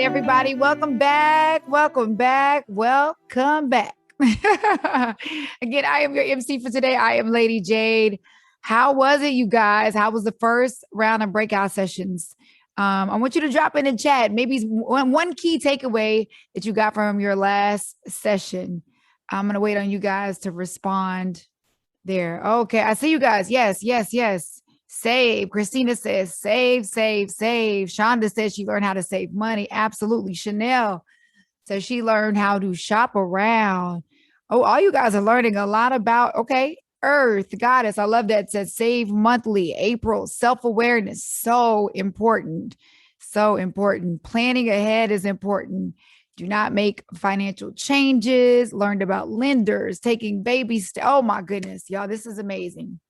everybody. Welcome back. Welcome back. Welcome back. Again, I am your MC for today. I am Lady Jade. How was it, you guys? How was the first round of breakout sessions? I want you to drop in the chat. Maybe one key takeaway that you got from your last session. I'm going to wait on you guys to respond there. Okay. I see you guys. Yes, yes, yes. Save. Christina says save, save, save. Shonda says she learned how to save money. Absolutely. Chanel says she learned how to shop around. Oh, all you guys are learning a lot about, okay. Earth, Goddess. I love that. It says save monthly. April, self-awareness. So important. So important. Planning ahead is important. Do not make financial changes. Learned about lenders, taking baby steps. Oh my goodness, y'all, this is amazing.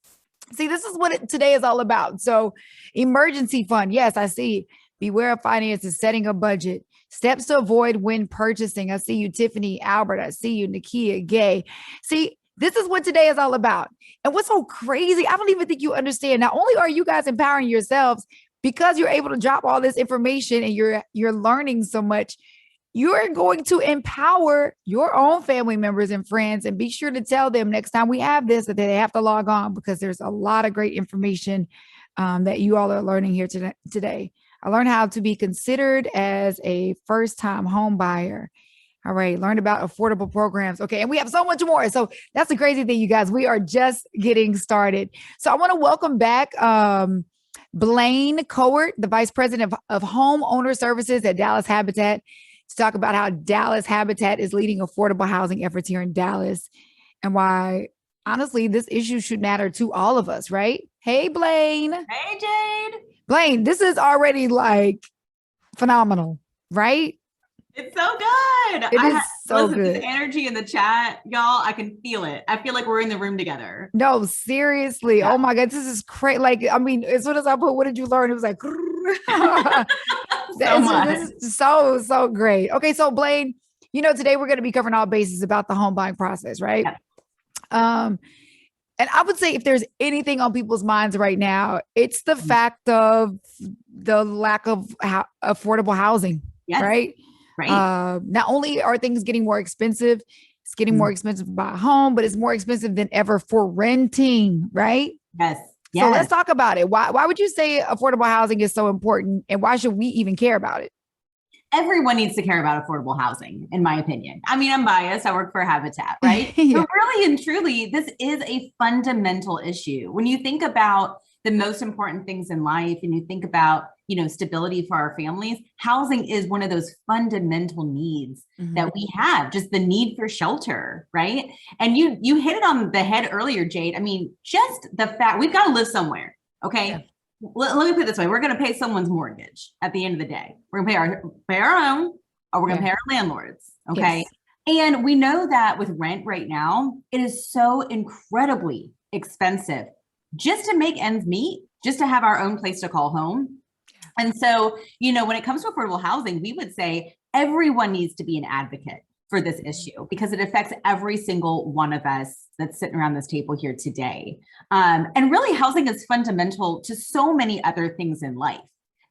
See, this is what today is all about. So emergency fund. Yes, I see. Beware of finances, setting a budget. Steps to avoid when purchasing. I see you, Tiffany, Albert. I see you, Nakia, Gay. See, this is what today is all about. And what's so crazy, I don't even think you understand. Not only are you guys empowering yourselves because you're able to drop all this information and you're learning so much, you're going to empower your own family members and friends, and be sure to tell them next time we have this that they have to log on, because there's a lot of great information that you all are learning here today. I learned how to be considered as a first-time home buyer. All right. Learned about affordable programs. Okay. And we have so much more. So that's the crazy thing, you guys. We are just getting started. So I want to welcome back Blaine Cowart, the Vice President of Homeowner Services at Dallas Habitat, to talk about how Dallas Habitat is leading affordable housing efforts here in Dallas, and why, honestly, this issue should matter to all of us, right? Hey, Blaine. Hey, Jade. Blaine, this is already like phenomenal, right? It's so good. It is so good. The energy in the chat, y'all, I can feel it. I feel like we're in the room together. No, seriously. Yeah. Oh my God, this is crazy. Like, I mean, as soon as I put, what did you learn? It was like, this is so great. Okay, so Blaine, today we're going to be covering all bases about the home buying process, right? Yeah. And I would say if there's anything on people's minds right now, it's the fact of the lack of affordable housing, yes. Right? Right. Not only are things getting more expensive, it's getting more expensive to buy a home, but it's more expensive than ever for renting, right? Yes. So let's talk about it. Why would you say affordable housing is so important, and why should we even care about it? Everyone needs to care about affordable housing, in my opinion. I mean, I'm biased. I work for Habitat, right? Yeah. But really and truly, this is a fundamental issue. When you think about the most important things in life, and you think about, stability for our families, housing is one of those fundamental needs that we have, just the need for shelter, right? And you hit it on the head earlier, Jade. I mean, just the fact we've got to live somewhere, okay? Yeah. Let me put it this way. We're going to pay someone's mortgage at the end of the day. We're going to pay our own, or we're going to pay our landlords, okay? Yes. And we know that with rent right now, it is so incredibly expensive just to make ends meet, just to have our own place to call home. And so, when it comes to affordable housing, we would say everyone needs to be an advocate for this issue, because it affects every single one of us that's sitting around this table here today. And really, housing is fundamental to so many other things in life.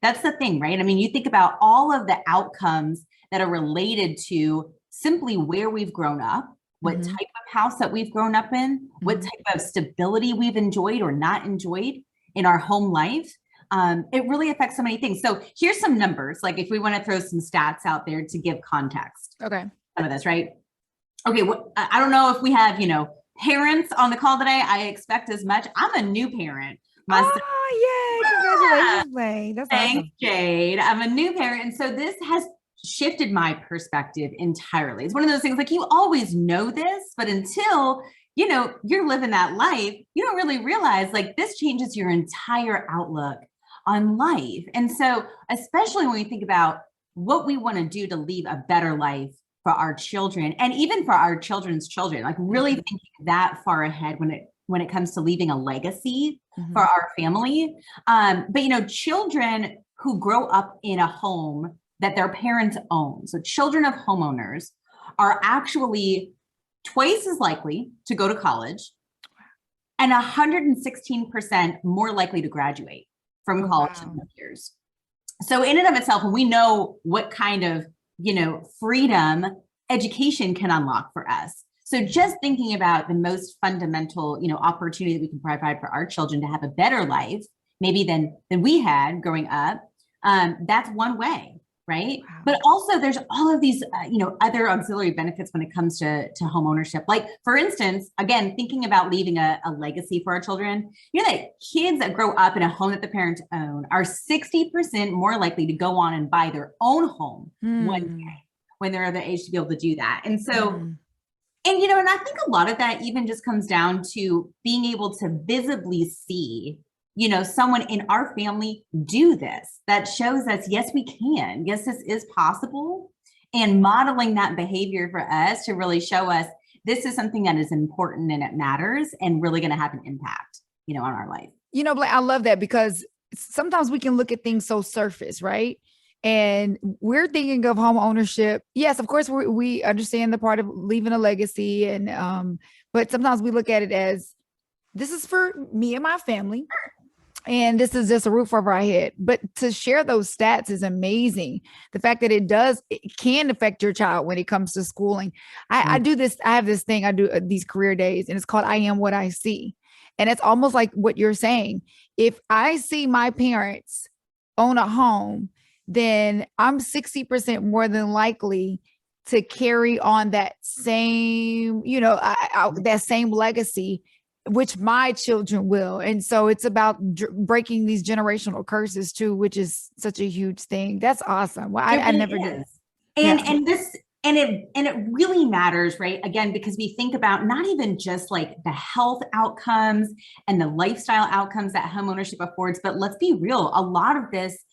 That's the thing, right? I mean, you think about all of the outcomes that are related to simply where we've grown up, what type of house that we've grown up in, what type of stability we've enjoyed or not enjoyed in our home life. It really affects so many things. So here's some numbers, like if we want to throw some stats out there to give context. Okay. Some of this, right? Okay. Well, I don't know if we have, parents on the call today. I expect as much. I'm a new parent myself. Oh, yeah. Congratulations, Blaine. That's Thanks, awesome. Jade. I'm a new parent. And so this has shifted my perspective entirely. It's one of those things, like, you always know this, but until you're living that life, you don't really realize, like, this changes your entire outlook on life. And so, especially when we think about what we want to do to leave a better life for our children, and even for our children's children, like really thinking that far ahead when it comes to leaving a legacy for our family. But children who grow up in a home that their parents own, so children of homeowners, are actually twice as likely to go to college and 116% more likely to graduate from college in those years. So in and of itself, when we know what kind of, freedom education can unlock for us. So just thinking about the most fundamental, opportunity that we can provide for our children to have a better life, maybe than we had growing up, that's one way, right? Wow. But also there's all of these, other auxiliary benefits when it comes to home ownership. Like for instance, again, thinking about leaving a legacy for our children, that kids that grow up in a home that the parents own are 60% more likely to go on and buy their own home one day when they're of the age to be able to do that. And so, and I think a lot of that even just comes down to being able to visibly see, someone in our family do this, that shows us, yes, we can, yes, this is possible, and modeling that behavior for us to really show us this is something that is important and it matters and really going to have an impact, on our life. Blake, I love that because sometimes we can look at things so surface, right? And we're thinking of home ownership. Yes, of course, we understand the part of leaving a legacy, and but sometimes we look at it as this is for me and my family, and this is just a roof over our head. But to share those stats is amazing. The fact that it can affect your child when it comes to schooling. I do this. I have this thing. I do these career days, and it's called "I Am What I See," and it's almost like what you're saying. If I see my parents own a home, then I'm 60% more than likely to carry on that same, that same legacy, which my children will. And so it's about breaking these generational curses too, which is such a huge thing. That's awesome. Well, I never did. And it really matters, right? Again, because we think about not even just like the health outcomes and the lifestyle outcomes that homeownership affords, but let's be real, a lot of this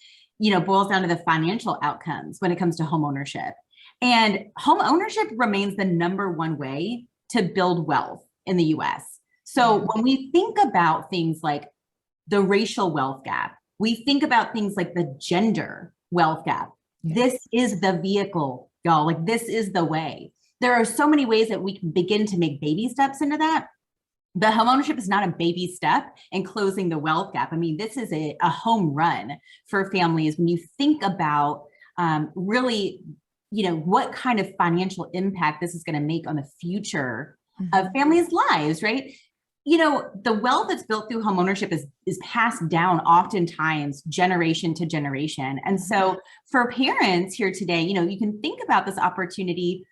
boils down to the financial outcomes when it comes to home ownership. And home ownership remains the number one way to build wealth in the US. So when we think about things like the racial wealth gap, we think about things like the gender wealth gap. This is the vehicle, y'all. Like this is the way. There are so many ways that we can begin to make baby steps into that. The homeownership is not a baby step in closing the wealth gap. I mean, this is a home run for families when you think about really, what kind of financial impact this is going to make on the future of families' lives, right? The wealth that's built through homeownership is passed down oftentimes generation to generation. And so for parents here today, you can think about this opportunity,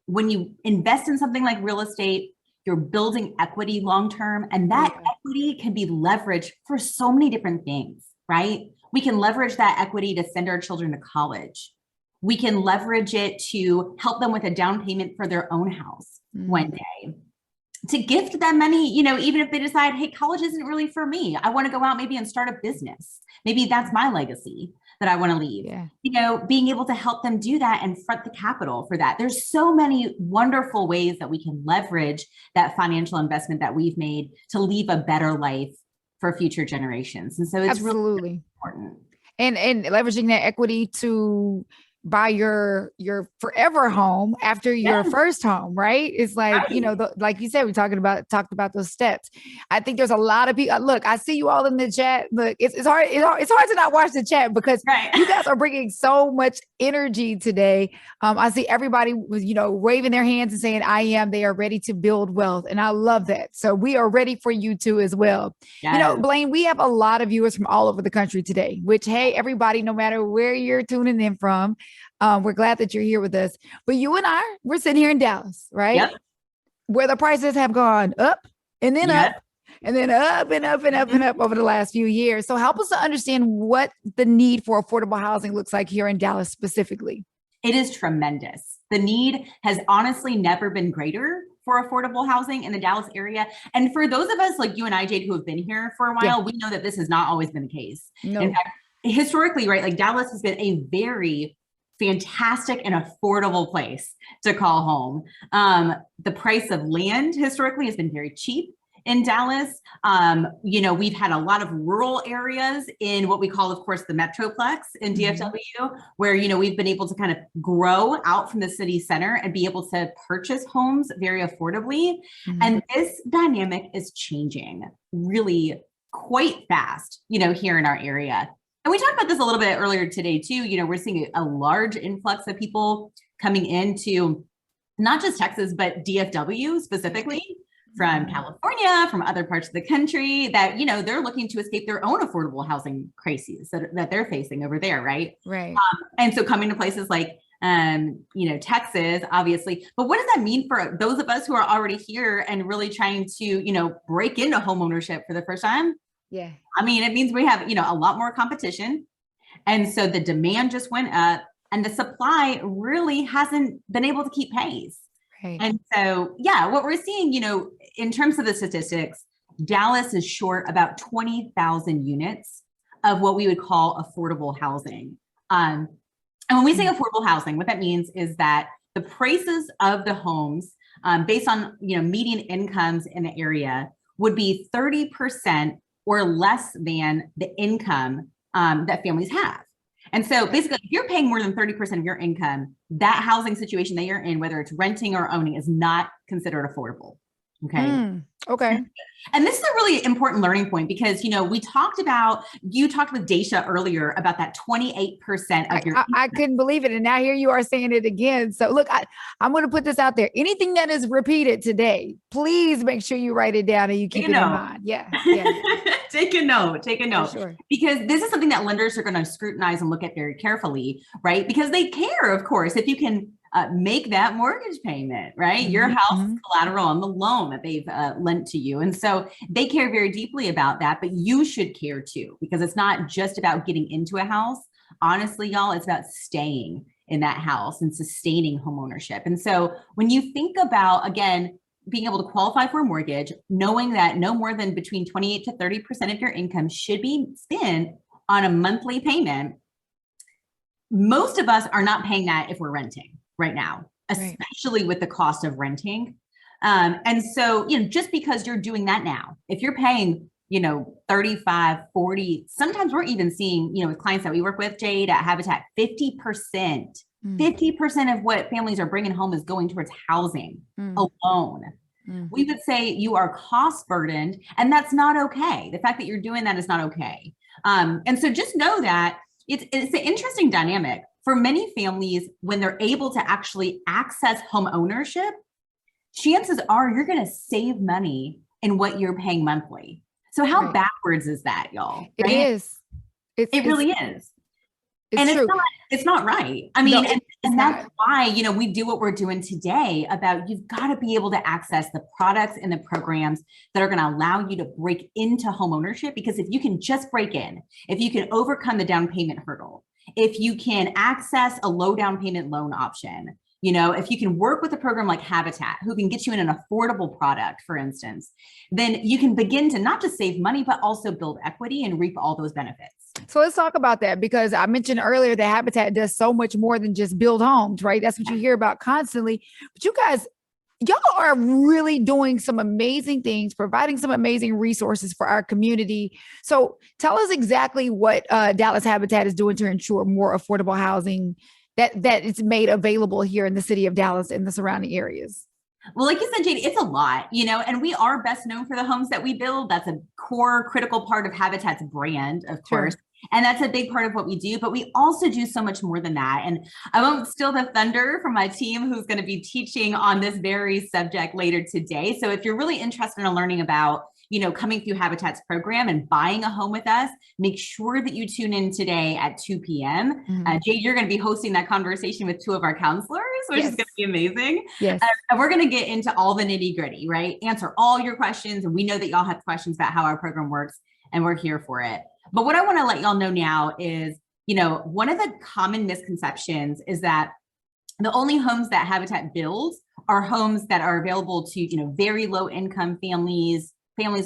when you invest in something like real estate, you're building equity long-term, and that equity can be leveraged for so many different things, right? We can leverage that equity to send our children to college. We can leverage it to help them with a down payment for their own house one day. To gift them money, even if they decide, hey, college isn't really for me. I want to go out maybe and start a business. Maybe that's my legacy that I want to leave. Being able to help them do that and front the capital for that. There's so many wonderful ways that we can leverage that financial investment that we've made to leave a better life for future generations. And so it's really important. And leveraging that equity to buy your forever home after your first home, right? It's like, like you said, we talked about those steps. I think there's a lot of people. Look, I see you all in the chat. Look, it's hard to not watch the chat because you guys are bringing so much energy today. I see everybody was, waving their hands and saying, they are ready to build wealth. And I love that. So we are ready for you too as well. Blaine, we have a lot of viewers from all over the country today, which, hey, everybody, no matter where you're tuning in from, we're glad that you're here with us. But you and we're sitting here in Dallas, right? Where the prices have gone up and then up and then up and up and up and up over the last few years. So help us to understand what the need for affordable housing looks like here in Dallas specifically. It is tremendous. The need has honestly never been greater for affordable housing in the Dallas area. And for those of us like you and I, Jade, who have been here for a while, we know that this has not always been the case. In fact, historically, right, like Dallas has been a very fantastic and affordable place to call home. The price of land historically has been very cheap in Dallas. We've had a lot of rural areas in what we call, of course, the Metroplex in DFW, where, we've been able to kind of grow out from the city center and be able to purchase homes very affordably. And this dynamic is changing really quite fast, here in our area. And we talked about this a little bit earlier today too. We're seeing a large influx of people coming into not just Texas, but DFW specifically from California, from other parts of the country that, they're looking to escape their own affordable housing crises that they're facing over there. Right. Right. And so coming to places like, Texas, obviously, but what does that mean for those of us who are already here and really trying to, break into home ownership for the first time? Yeah. I mean, it means we have, a lot more competition. And so the demand just went up and the supply really hasn't been able to keep pace. Right. And so, what we're seeing, in terms of the statistics, Dallas is short about 20,000 units of what we would call affordable housing. And when we say affordable housing, what that means is that the prices of the homes based on, median incomes in the area would be 30% or less than the income that families have. And so basically, if you're paying more than 30% of your income, that housing situation that you're in, whether it's renting or owning, is not considered affordable. Okay. Okay. And this is a really important learning point because, you talked with Daisha earlier about that 28% of your. I couldn't believe it. And now here you are saying it again. So look, I'm going to put this out there. Anything that is repeated today, please make sure you write it down and you keep it in mind. Yeah. Take a note. Sure. Because this is something that lenders are going to scrutinize and look at very carefully, right? Because they care, of course, if you can make that mortgage payment, right? Your house is collateral on the loan that they've lent to you. And so they care very deeply about that, but you should care too, because it's not just about getting into a house. Honestly, y'all, it's about staying in that house and sustaining homeownership. And so when you think about, again, being able to qualify for a mortgage, knowing that no more than between 28 to 30% of your income should be spent on a monthly payment, most of us are not paying that if we're renting right now, especially with the cost of renting. And so, just because you're doing that now, if you're paying, 35, 40, sometimes we're even seeing, with clients that we work with, Jade, at Habitat, 50% of what families are bringing home is going towards housing alone. We would say you are cost burdened, and that's not okay. The fact that you're doing that is not okay. And so just know that it's an interesting dynamic. For many families, when they're able to actually access home ownership, chances are you're going to save money in what you're paying monthly. So how backwards is that, y'all? It is. It really is. It's true. It's not right. I mean, and that's why, we do what we're doing today about you've got to be able to access the products and the programs that are going to allow you to break into home ownership. Because if you can just break in, if you can overcome the down payment hurdle, if you can access a low down payment loan option, if you can work with a program like Habitat, who can get you in an affordable product, for instance, then you can begin to not just save money, but also build equity and reap all those benefits. So let's talk about that, because I mentioned earlier that Habitat does so much more than just build homes, right? That's what you hear about constantly. But you guys, y'all are really doing some amazing things, providing some amazing resources for our community. So tell us exactly what Dallas Habitat is doing to ensure more affordable housing that it's made available here in the city of Dallas and the surrounding areas. Well, like you said, Jade, it's a lot, and we are best known for the homes that we build. That's a core critical part of Habitat's brand, of course. And that's a big part of what we do, but we also do so much more than that. And I won't steal the thunder from my team who's going to be teaching on this very subject later today. So if you're really interested in learning about, coming through Habitat's program and buying a home with us, make sure that you tune in today at 2 p.m. Jade, you're going to be hosting that conversation with two of our counselors, which is going to be amazing. Yes. And we're going to get into all the nitty gritty, right? Answer all your questions. And we know that y'all have questions about how our program works, and we're here for it. But what I want to let y'all know now is, one of the common misconceptions is that the only homes that Habitat builds are homes that are available to, very low income families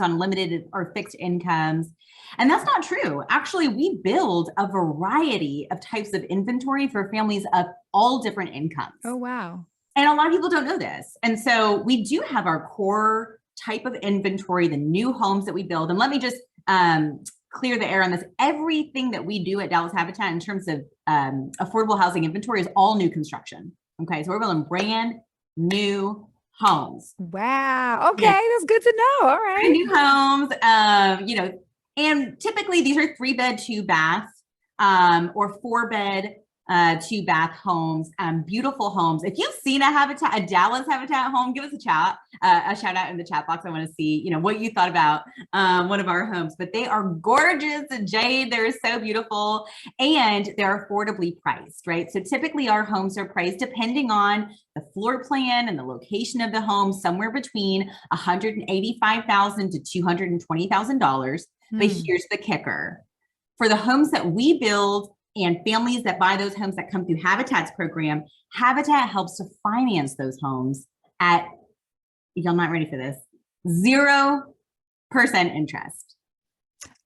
on limited or fixed incomes. And that's not true. Actually, we build a variety of types of inventory for families of all different incomes. Oh, wow. And a lot of people don't know this. And so we do have our core type of inventory, the new homes that we build. And let me just clear the air on this. Everything that we do at Dallas Habitat in terms of affordable housing inventory is all new construction. Okay, so we're building brand new homes. Wow. Okay, that's good to know. All right. Brand new homes, and typically these are 3-bed, 2-bath or 4-bed, 2-bath homes, beautiful homes. If you've seen a Dallas Habitat home, give us a shout out in the chat box. I want to see, what you thought about one of our homes, but they are gorgeous. Jade, they're so beautiful and they're affordably priced, right? So typically our homes are priced depending on the floor plan and the location of the home, somewhere between $185,000 to $220,000. But here's the kicker. For the homes that we build and families that buy those homes that come through Habitat's program, Habitat helps to finance those homes at, y'all not ready for this, 0% interest.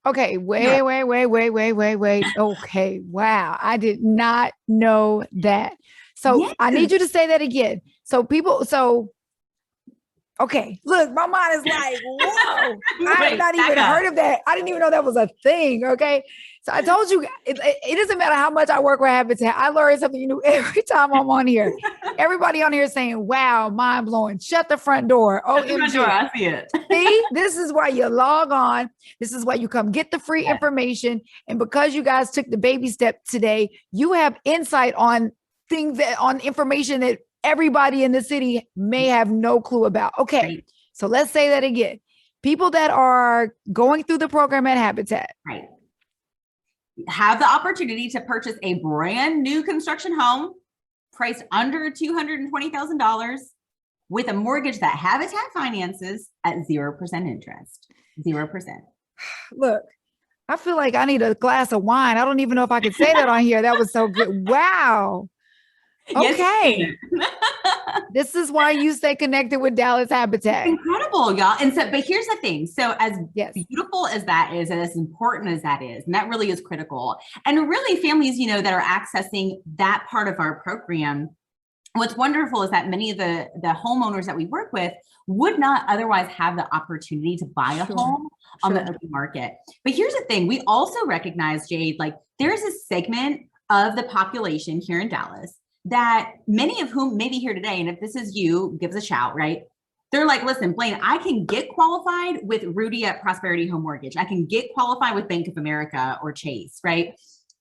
Okay, wait. Okay, wow. I did not know that. So yes. I need you to say that again. Okay, look, my mind is like, whoa, I have not even heard of that. I didn't even know that was a thing, okay? So I told you, it doesn't matter how much I work with Habitat. I learn something new every time I'm on here. Everybody on here is saying, wow, mind blowing. Shut the front door. OMG. Shut the front door, I see it. See, this is why you log on. This is why you come get the free information. And because you guys took the baby step today, you have insight on on information that everybody in the city may have no clue about. Okay, right. So let's say that again. People that are going through the program at Habitat. Right. Have the opportunity to purchase a brand new construction home priced under $220,000 with a mortgage that Habitat finances at 0% interest. 0%. Look, I feel like I need a glass of wine. I don't even know if I could say that on here. That was so good. Wow. Okay. Yes. This is why you stay connected with Dallas Habitat. It's incredible, y'all. And so, but here's the thing. So as beautiful as that is, and as important as that is, and that really is critical. And really families, that are accessing that part of our program, what's wonderful is that many of the homeowners that we work with would not otherwise have the opportunity to buy a home on the open market. But here's the thing. We also recognize, Jade, like there's a segment of the population here in Dallas that many of whom may be here today. And if this is you, give us a shout, right? They're like, listen, Blaine, I can get qualified with Rudy at Prosperity Home Mortgage. I can get qualified with Bank of America or Chase, right?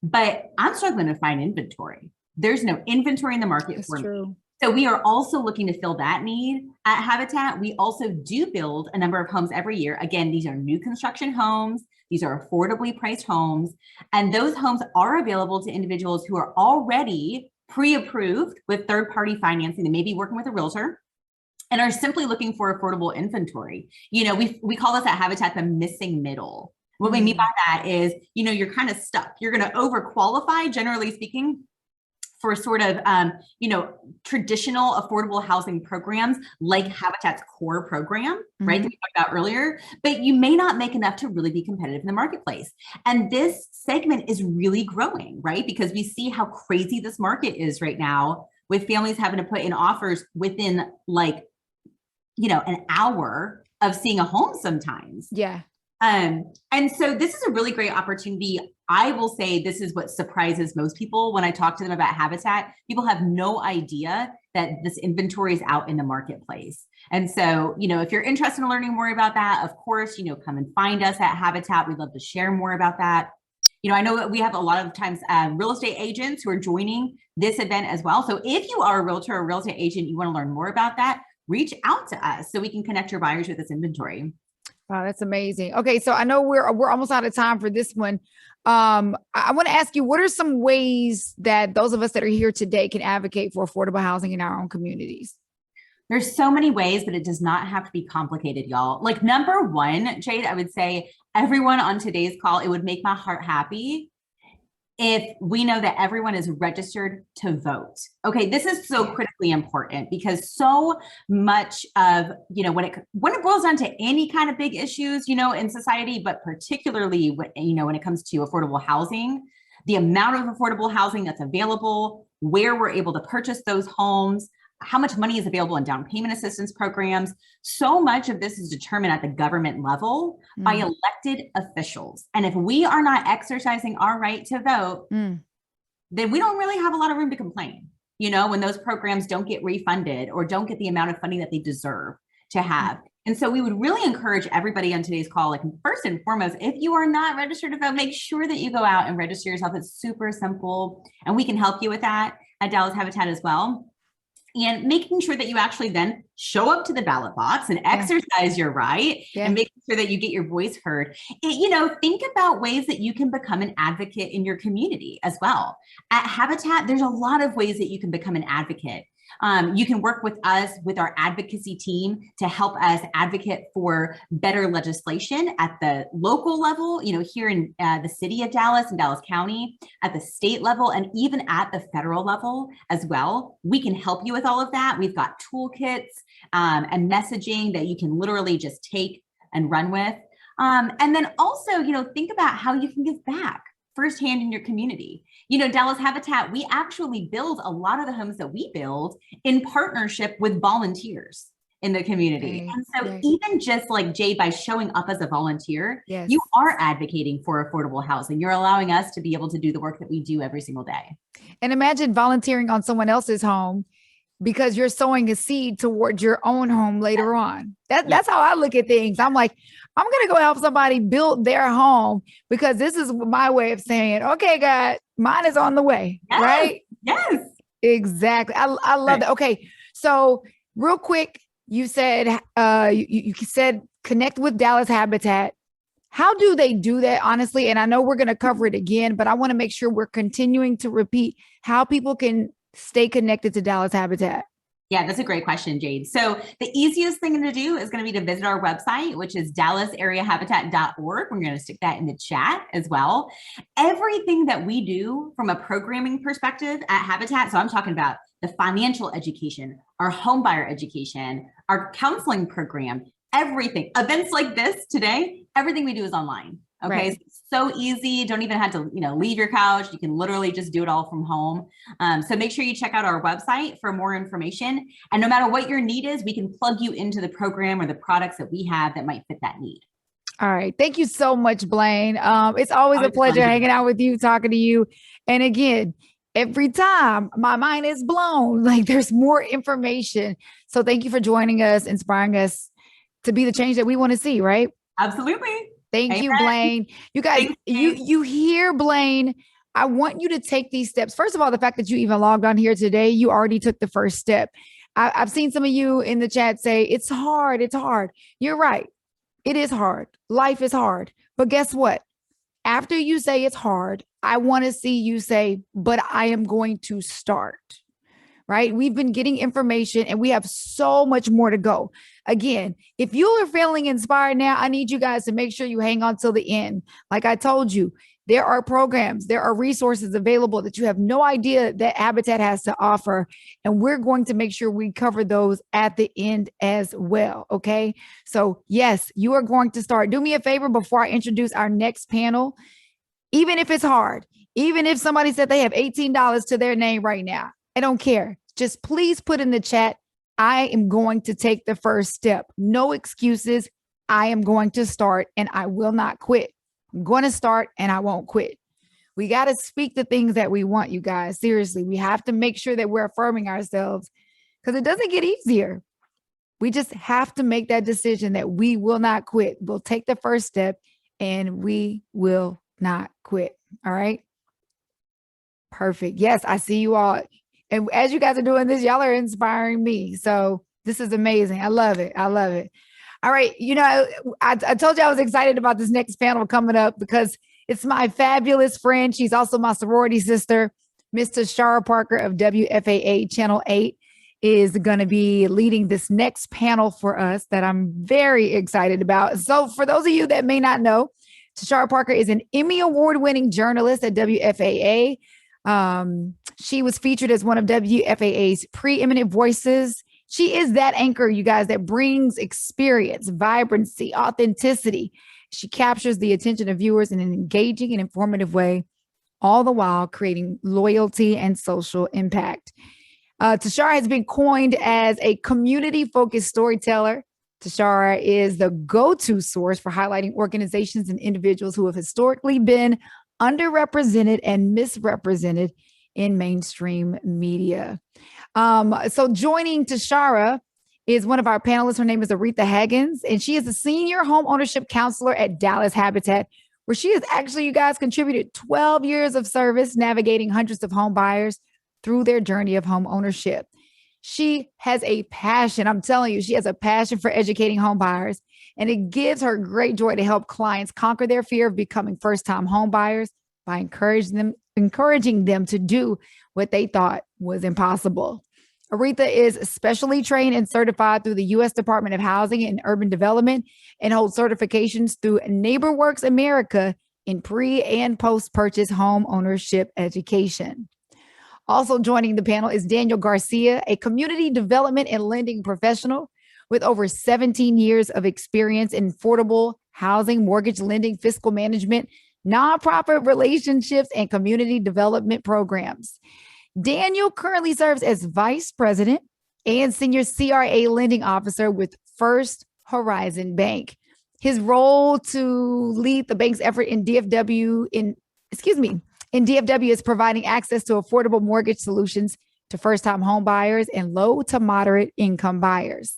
But I'm struggling to find inventory. There's no inventory in the market for me. So we are also looking to fill that need at Habitat. We also do build a number of homes every year. Again, these are new construction homes. These are affordably priced homes. And those homes are available to individuals who are already pre-approved with third-party financing. They may be working with a realtor and are simply looking for affordable inventory. We call this at Habitat the missing middle. What we mean by that is, you're kind of stuck. You're going to overqualify, generally speaking, for sort of, traditional affordable housing programs like Habitat's core program, right, that we talked about earlier, but you may not make enough to really be competitive in the marketplace. And this segment is really growing, right? Because we see how crazy this market is right now with families having to put in offers within an hour of seeing a home sometimes. Yeah. And so this is a really great opportunity. I will say this is what surprises most people when I talk to them about Habitat. People have no idea that this inventory is out in the marketplace. And so, if you're interested in learning more about that, of course, come and find us at Habitat. We'd love to share more about that. I know that we have a lot of times real estate agents who are joining this event as well. So if you are a realtor or real estate agent, you want to learn more about that, reach out to us so we can connect your buyers with this inventory. Wow, that's amazing. Okay, so I know we're almost out of time for this one. I want to ask you, what are some ways that those of us that are here today can advocate for affordable housing in our own communities? There's so many ways, but it does not have to be complicated, y'all. Like number one, Jade, I would say everyone on today's call, it would make my heart happy if we know that everyone is registered to vote. Okay, this is so critically important because so much of, when it boils down to any kind of big issues, in society, but particularly when it comes to affordable housing, the amount of affordable housing that's available, where we're able to purchase those homes, how much money is available in down payment assistance programs. So much of this is determined at the government level by elected officials. And if we are not exercising our right to vote, then we don't really have a lot of room to complain, when those programs don't get refunded or don't get the amount of funding that they deserve to have. And so we would really encourage everybody on today's call, like first and foremost, if you are not registered to vote, make sure that you go out and register yourself. It's super simple, and we can help you with that at Dallas Habitat as well. And making sure that you actually then show up to the ballot box and exercise your right and making sure that you get your voice heard. Think about ways that you can become an advocate in your community as well. At Habitat, there's a lot of ways that you can become an advocate. You can work with us, with our advocacy team, to help us advocate for better legislation at the local level, here in the city of Dallas and Dallas County, at the state level, and even at the federal level as well. We can help you with all of that. We've got toolkits and messaging that you can literally just take and run with. And then also, think about how you can give back firsthand in your community. Dallas Habitat, we actually build a lot of the homes that we build in partnership with volunteers in the community. And so even just like Jade, by showing up as a volunteer, you are advocating for affordable housing. You're allowing us to be able to do the work that we do every single day. And imagine volunteering on someone else's home, because you're sowing a seed towards your own home later on. That's how I look at things. I'm like, I'm going to go help somebody build their home, because this is my way of saying, okay, God, mine is on the way. Right? Yes. Exactly. I love that. Okay. So real quick, you said, you said connect with Dallas Habitat. How do they do that, honestly? And I know we're going to cover it again, but I want to make sure we're continuing to repeat how people can stay connected to Dallas Habitat. Yeah, that's a great question, Jade. So the easiest thing to do is going to be to visit our website, which is dallasareahabitat.org. We're going to stick that in the chat as well. Everything that we do from a programming perspective at Habitat, so I'm talking about the financial education, our homebuyer education, our counseling program, everything, events like this today, everything we do is online. Okay. Right. So easy. Don't even have to, leave your couch. You can literally just do it all from home. So make sure you check out our website for more information. And no matter what your need is, we can plug you into the program or the products that we have that might fit that need. All right. Thank you so much, Blaine. It's always a pleasure hanging out with you, talking to you. And again, every time my mind is blown, like there's more information. So thank you for joining us, inspiring us to be the change that we want to see, right? Absolutely. Thank you, Blaine. You guys, you hear Blaine. I want you to take these steps. First of all, the fact that you even logged on here today, you already took the first step. I've seen some of you in the chat say, it's hard. It's hard. You're right. It is hard. Life is hard. But guess what? After you say it's hard, I want to see you say, but I am going to start. Right? We've been getting information and we have so much more to go. Again, if you are feeling inspired now, I need you guys to make sure you hang on till the end. Like I told you, there are programs, there are resources available that you have no idea that Habitat has to offer. And we're going to make sure we cover those at the end as well. Okay. So yes, you are going to start. Do me a favor before I introduce our next panel. Even if it's hard, even if somebody said they have $18 to their name right now, I don't care. Just please put in the chat, I am going to take the first step. No excuses. I am going to start and I will not quit. I'm going to start and I won't quit. We got to speak the things that we want, you guys. Seriously, we have to make sure that we're affirming ourselves, because it doesn't get easier. We just have to make that decision that we will not quit. We'll take the first step and we will not quit. All right. Perfect. Yes, I see you all. And as you guys are doing this, y'all are inspiring me. So this is amazing. I love it. I love it. All right. I told you I was excited about this next panel coming up because it's my fabulous friend. She's also my sorority sister, Miss Tashara Parker of WFAA Channel 8 is going to be leading this next panel for us that I'm very excited about. So for those of you that may not know, Tashara Parker is an Emmy award-winning journalist at WFAA. She was featured as one of WFAA's preeminent voices. She is that anchor, you guys, that brings experience, vibrancy, authenticity. She captures the attention of viewers in an engaging and informative way, all the while creating loyalty and social impact. Tashara has been coined as a community-focused storyteller. Tashara is the go-to source for highlighting organizations and individuals who have historically been underrepresented and misrepresented in mainstream media. So joining Tashara is one of our panelists. Her name is Aretha Heggins, and she is a senior home ownership counselor at Dallas Habitat, where she has actually, you guys, contributed 12 years of service navigating hundreds of home buyers through their journey of home ownership. She has a passion. I'm telling you, she has a passion for educating home buyers, and it gives her great joy to help clients conquer their fear of becoming first-time home buyers by encouraging them to do what they thought was impossible. Aretha is specially trained and certified through the U.S. Department of Housing and Urban Development and holds certifications through NeighborWorks America in pre- and post-purchase home ownership education. Also joining the panel is Daniel Garcia, a community development and lending professional with over 17 years of experience in affordable housing, mortgage lending, fiscal management, nonprofit relationships, and community development programs. Daniel currently serves as vice president and senior CRA lending officer with First Horizon Bank. His role to lead the bank's effort in DFW is providing access to affordable mortgage solutions to first-time home buyers and low to moderate income buyers.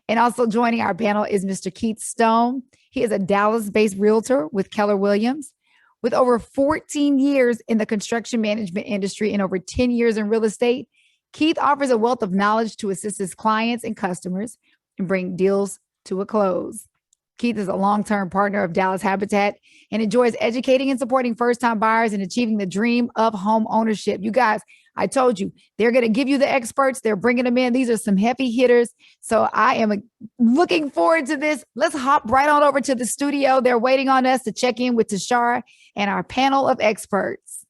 And also joining our panel is Mr. Keith Stone. He is a Dallas-based realtor with Keller Williams. With over 14 years in the construction management industry and over 10 years in real estate, Keith offers a wealth of knowledge to assist his clients and customers and bring deals to a close. Keith is a long-term partner of Dallas Habitat and enjoys educating and supporting first-time buyers and achieving the dream of home ownership. You guys, I told you, they're going to give you the experts. They're bringing them in. These are some heavy hitters. So I am looking forward to this. Let's hop right on over to the studio. They're waiting on us to check in with Tashara and our panel of experts.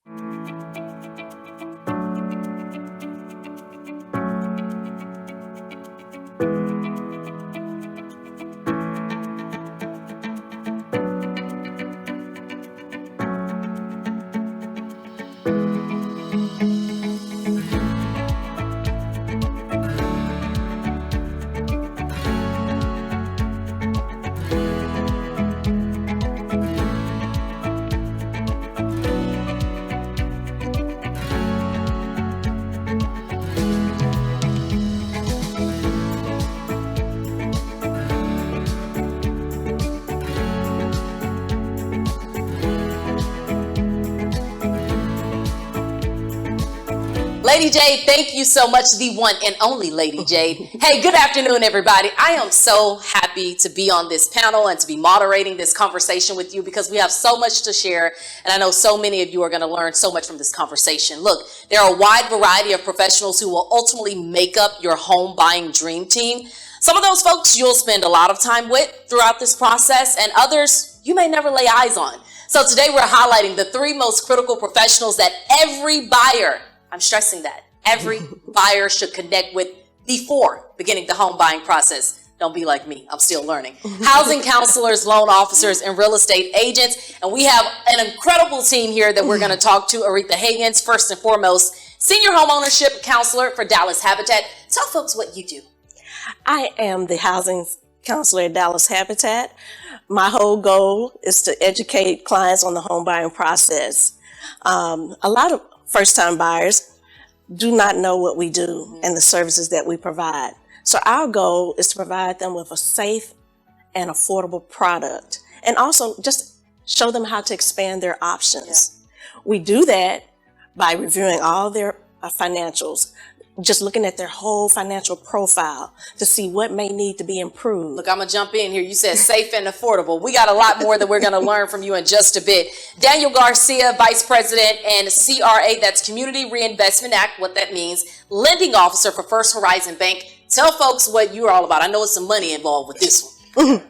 Lady Jade, thank you so much, the one and only Lady Jade. Hey, good afternoon, everybody. I am so happy to be on this panel and to be moderating this conversation with you because we have so much to share, and I know so many of you are going to learn so much from this conversation. Look, there are a wide variety of professionals who will ultimately make up your home buying dream team. Some of those folks you'll spend a lot of time with throughout this process, and others you may never lay eyes on. So today we're highlighting the 3 most critical professionals that every buyer, I'm stressing that, every buyer should connect with before beginning the home buying process. Don't be like me, I'm still learning. Housing counselors, loan officers, and real estate agents. And we have an incredible team here that we're gonna talk to. Aretha Heggins, first and foremost, senior home ownership counselor for Dallas Habitat. Tell folks what you do. I am the housing counselor at Dallas Habitat. My whole goal is to educate clients on the home buying process. A lot of first-time buyers do not know what we do and the services that we provide. So our goal is to provide them with a safe and affordable product and also just show them how to expand their options. Yeah. We do that by reviewing all their financials, just looking at their whole financial profile to see what may need to be improved. Look, I'm gonna jump in here. You said safe and affordable. We got a lot more that we're gonna learn from you in just a bit. Daniel Garcia, Vice President and CRA, that's Community Reinvestment Act, what that means, Lending Officer for First Horizon Bank. Tell folks what you're all about. I know it's some money involved with this one.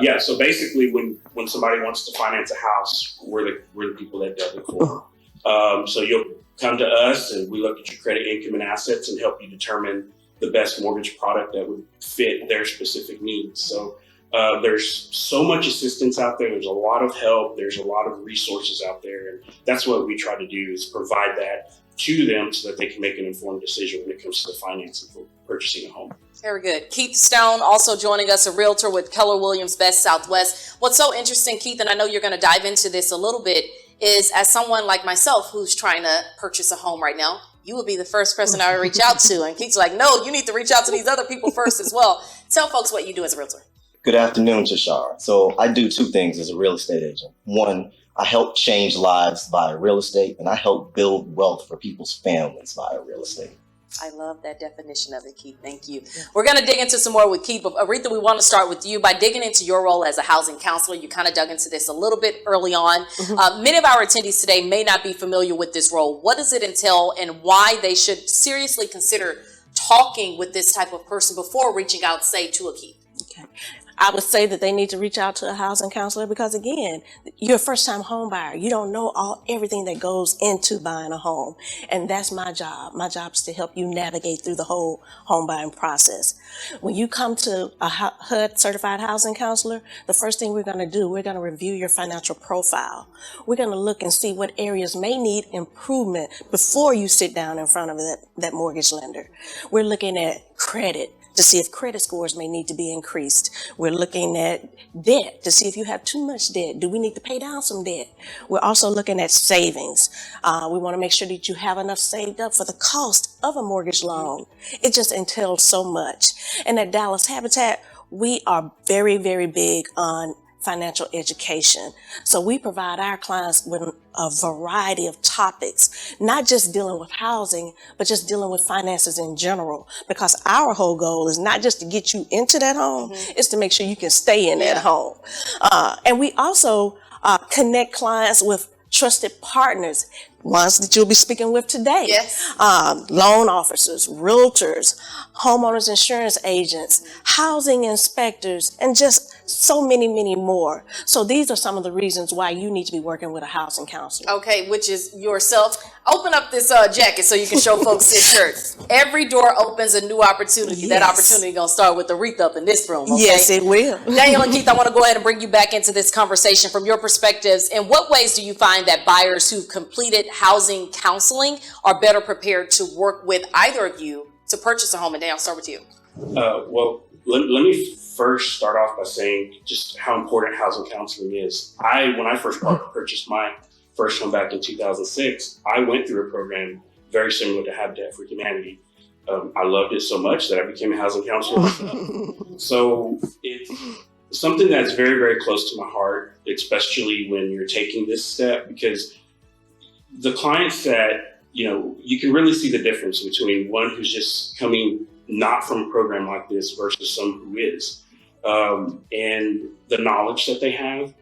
Yeah, so basically when somebody wants to finance a house, we're the people that do it for them. So you'll come to us and we look at your credit, income, and assets and help you determine the best mortgage product that would fit their specific needs. So there's so much assistance out there. There's a lot of help. There's a lot of resources out there. And that's what we try to do is provide that to them so that they can make an informed decision when it comes to the financing for purchasing a home. Very good. Keith Stone also joining us, a realtor with Keller Williams Best Southwest. What's so interesting, Keith, and I know you're going to dive into this a little bit, is as someone like myself who's trying to purchase a home right now, you would be the first person I would reach out to. And Keith's like, no, you need to reach out to these other people first as well. Tell folks what you do as a realtor. Good afternoon, Tashara. So I do two things as a real estate agent. One, I help change lives via real estate, and I help build wealth for people's families via real estate. I love that definition of it, Keith. Thank you. We're going to dig into some more with Keith, but Aretha, we want to start with you by digging into your role as a housing counselor. You kind of dug into this a little bit early on. Many of our attendees today may not be familiar with this role. What does it entail, and why they should seriously consider talking with this type of person before reaching out, say, to a Keith? Okay. I would say that they need to reach out to a housing counselor because, again, you're a first-time home buyer. You don't know everything that goes into buying a home, and that's my job. My job is to help you navigate through the whole home buying process. When you come to a HUD certified housing counselor, the first thing we're going to do, we're going to review your financial profile. We're going to look and see what areas may need improvement before you sit down in front of that mortgage lender. We're looking at credit to see if credit scores may need to be increased. We're looking at debt to see if you have too much debt. Do we need to pay down some debt? We're also looking at savings. We want to make sure that you have enough saved up for the cost of a mortgage loan. It just entails so much. And at Dallas Habitat, we are very, very big on financial education. So we provide our clients with a variety of topics, not just dealing with housing, but just dealing with finances in general, because our whole goal is not just to get you into that home, it's to make sure you can stay in that home. And we also connect clients with trusted partners, ones that you'll be speaking with today. Yes. Loan officers, realtors, homeowners insurance agents, housing inspectors, and just so many, many more. So these are some of the reasons why you need to be working with a housing counselor. Okay, which is yourself. Open up this jacket so you can show folks this shirt. Every door opens a new opportunity. Yes. That opportunity going to start with Aretha up in this room. Okay? Yes, it will. Daniel and Keith, I want to go ahead and bring you back into this conversation from your perspectives. In what ways do you find that buyers who've completed housing counseling are better prepared to work with either of you to purchase a home? And Dan, I'll start with you. Well, let me first start off by saying just how important housing counseling is. When I first purchased my first home back in 2006, I went through a program very similar to Habitat for Humanity. I loved it so much that I became a housing counselor. So it's something that's very, very close to my heart, especially when you're taking this step, because the clients that, you can really see the difference between one who's just coming not from a program like this versus some who is. And the knowledge that they have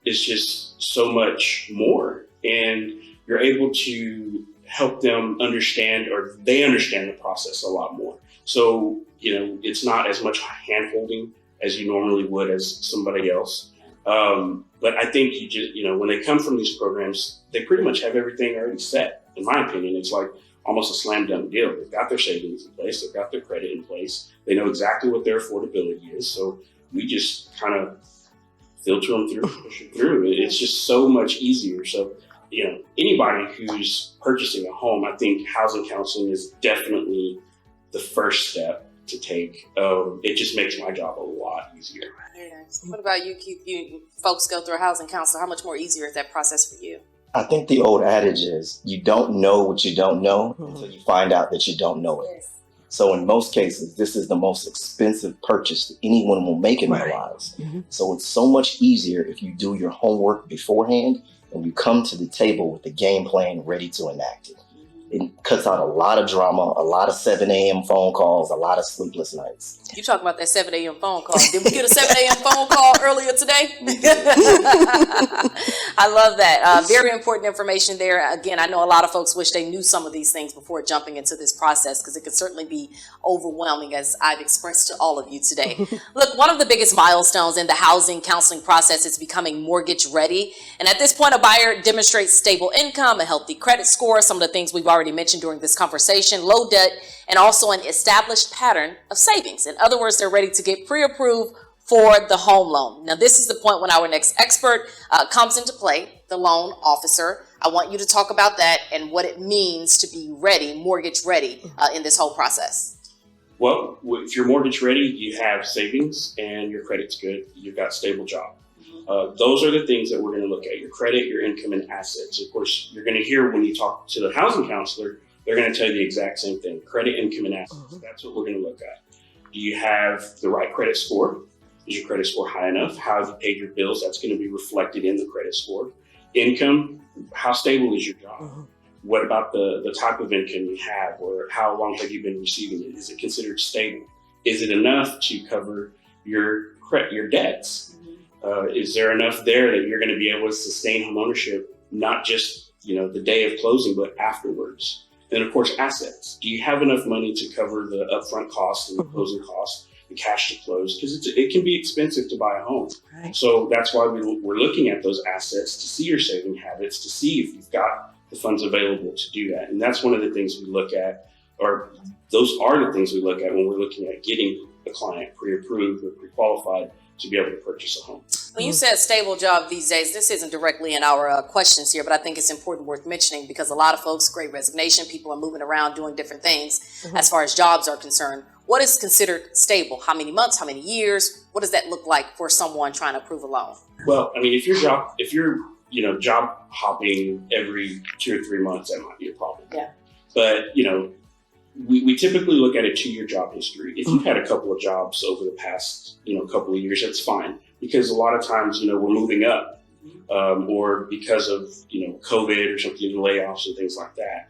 is just so much more. And you're able to help them understand, or they understand the process a lot more. So, it's not as much hand-holding as you normally would as somebody else. But I think you just, when they come from these programs, they pretty much have everything already set. In my opinion, it's like almost a slam dunk deal. They've got their savings in place. They've got their credit in place. They know exactly what their affordability is. So we just kind of filter them through, push them through. It's just so much easier. So, anybody who's purchasing a home, I think housing counseling is definitely the first step to take. It just makes my job a lot easier. Very nice. What about you, Keith? You folks go through a housing counselor. How much more easier is that process for you? I think the old adage is you don't know what you don't know until you find out that you don't know it. Yes. So in most cases, this is the most expensive purchase that anyone will make in their lives. So it's so much easier if you do your homework beforehand and you come to the table with the game plan ready to enact it. It cuts out a lot of drama, a lot of 7 a.m. phone calls, a lot of sleepless nights. You talking about that 7 a.m. phone call. Did we get a 7 a.m. phone call earlier today? I love that. Very important information there. Again, I know a lot of folks wish they knew some of these things before jumping into this process, because it could certainly be overwhelming, as I've expressed to all of you today. Look, one of the biggest milestones in the housing counseling process is becoming mortgage ready. And at this point, a buyer demonstrates stable income, a healthy credit score, some of the things we've already mentioned during this conversation, low debt, and also an established pattern of savings. In other words, they're ready to get pre-approved for the home loan. Now, this is the point when our next expert comes into play, the loan officer. I want you to talk about that and what it means to be ready, mortgage ready, in this whole process. Well, if you're mortgage ready, you have savings and your credit's good. You've got a stable job. Those are the things that we're going to look at: your credit, your income, and assets. Of course, you're going to hear when you talk to the housing counselor they're going to tell you the exact same thing. Credit, income, and assets. That's what we're going to look at. Do you have the right credit score? Is your credit score high enough? How have you paid your bills? That's going to be reflected in the credit score. Income, how stable is your job? What about the type of income you have, or how long have you been receiving it? Is it considered stable? Is it enough to cover your debts? Is there enough there that you're going to be able to sustain home ownership, not just the day of closing, but afterwards? And of course, assets. Do you have enough money to cover the upfront costs and the closing costs, the cash to close? Because it can be expensive to buy a home. Right. So that's why we're looking at those assets to see your saving habits, to see if you've got the funds available to do that. And that's one of the things we look at, or those are the things we look at when we're looking at getting a client pre-approved or pre-qualified to be able to purchase a home. When you said stable job these days, this isn't directly in our questions here, but I think it's important, worth mentioning, because a lot of folks, great resignation, people are moving around doing different things as far as jobs are concerned. What is considered stable? How many months, how many years? What does that look like for someone trying to approve a loan? Well, I mean, if you're job hopping every 2 or 3 months, that might be a problem. Yeah. But, we typically look at a 2-year job history. If you've had a couple of jobs over the past, couple of years, that's fine. Because a lot of times, we're moving up, or because of, COVID or something, layoffs and things like that.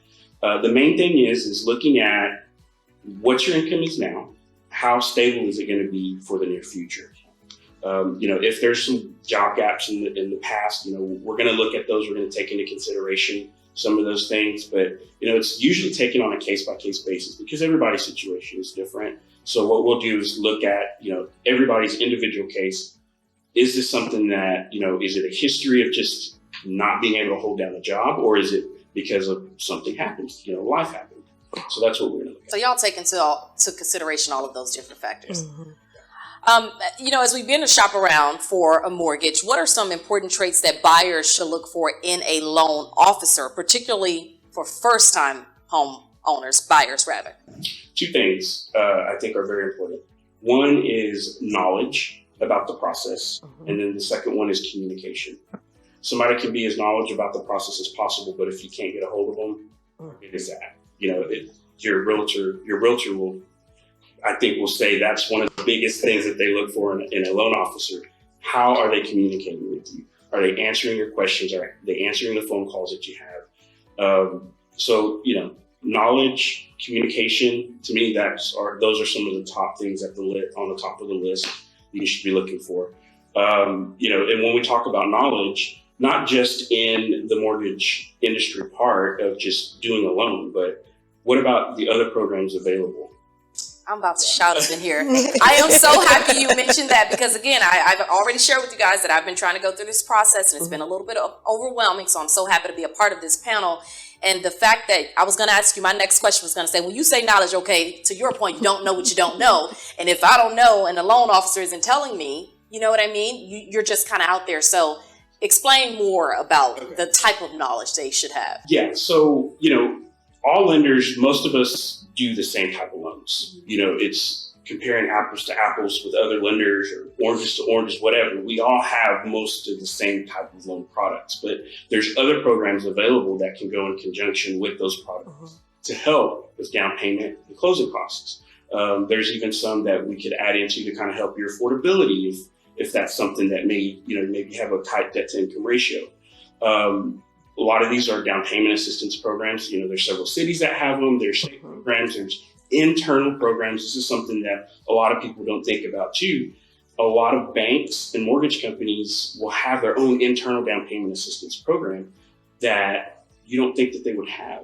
The main thing is looking at what your income is now, how stable is it going to be for the near future? If there's some job gaps in the past, we're going to look at those. We're going to take into consideration some of those things, but it's usually taken on a case-by-case basis because everybody's situation is different. So what we'll do is look at everybody's individual case. Is this something that is it a history of just not being able to hold down a job, or is it because of something happens, life happened? So that's what we're going to look at. So y'all take into consideration all of those different factors. As we begin to shop around for a mortgage, what are some important traits that buyers should look for in a loan officer, particularly for first-time home owners, buyers rather? 2 things I think are very important. One is knowledge about the process, and then the second one is communication. Somebody can be as knowledgeable about the process as possible, but if you can't get a hold of them, it is that. Your realtor will, I think, will say that's one of the biggest things that they look for in a loan officer. How are they communicating with you? Are they answering your questions? Are they answering the phone calls that you have? Knowledge, communication, to me, those are some of the top things on the top of the list you should be looking for. And when we talk about knowledge, not just in the mortgage industry part of just doing a loan, but what about the other programs available? I'm about to shout up in here. I am so happy you mentioned that because, again, I've already shared with you guys that I've been trying to go through this process and it's been a little bit overwhelming. So I'm so happy to be a part of this panel. And the fact that I was going to ask you, my next question was going to say, when you say knowledge, okay, to your point, you don't know what you don't know. And if I don't know and the loan officer isn't telling me, you know what I mean? You're just kind of out there. So explain more about the type of knowledge they should have. Yeah. So, all lenders, most of us do the same type of loans. It's comparing apples to apples with other lenders or oranges to oranges, whatever. We all have most of the same type of loan products, but there's other programs available that can go in conjunction with those products to help with down payment and closing costs. There's even some that we could add into to kind of help your affordability if that's something that maybe have a tight debt to income ratio. A lot of these are down payment assistance programs. There's several cities that have them. There's state programs. There's internal programs. This is something that a lot of people don't think about too. A lot of banks and mortgage companies will have their own internal down payment assistance program that you don't think that they would have.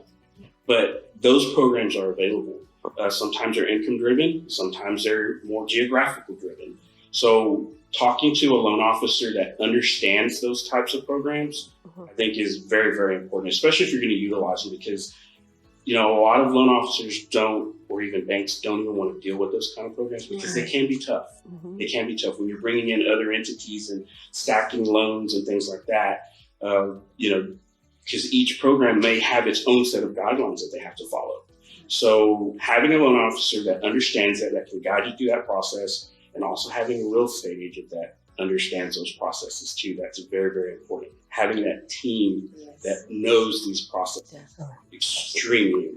But those programs are available. Sometimes they're income driven. Sometimes they're more geographical driven. So talking to a loan officer that understands those types of programs, I think is very, very important, especially if you're going to utilize them, because, a lot of loan officers don't, or even banks don't even want to deal with those kind of programs because they can be tough. They can be tough when you're bringing in other entities and stacking loans and things like that, because each program may have its own set of guidelines that they have to follow. So having a loan officer that understands that can guide you through that process, and also having a real estate agent that understands those processes too, that's very, very important. having that team that knows these processes extremely.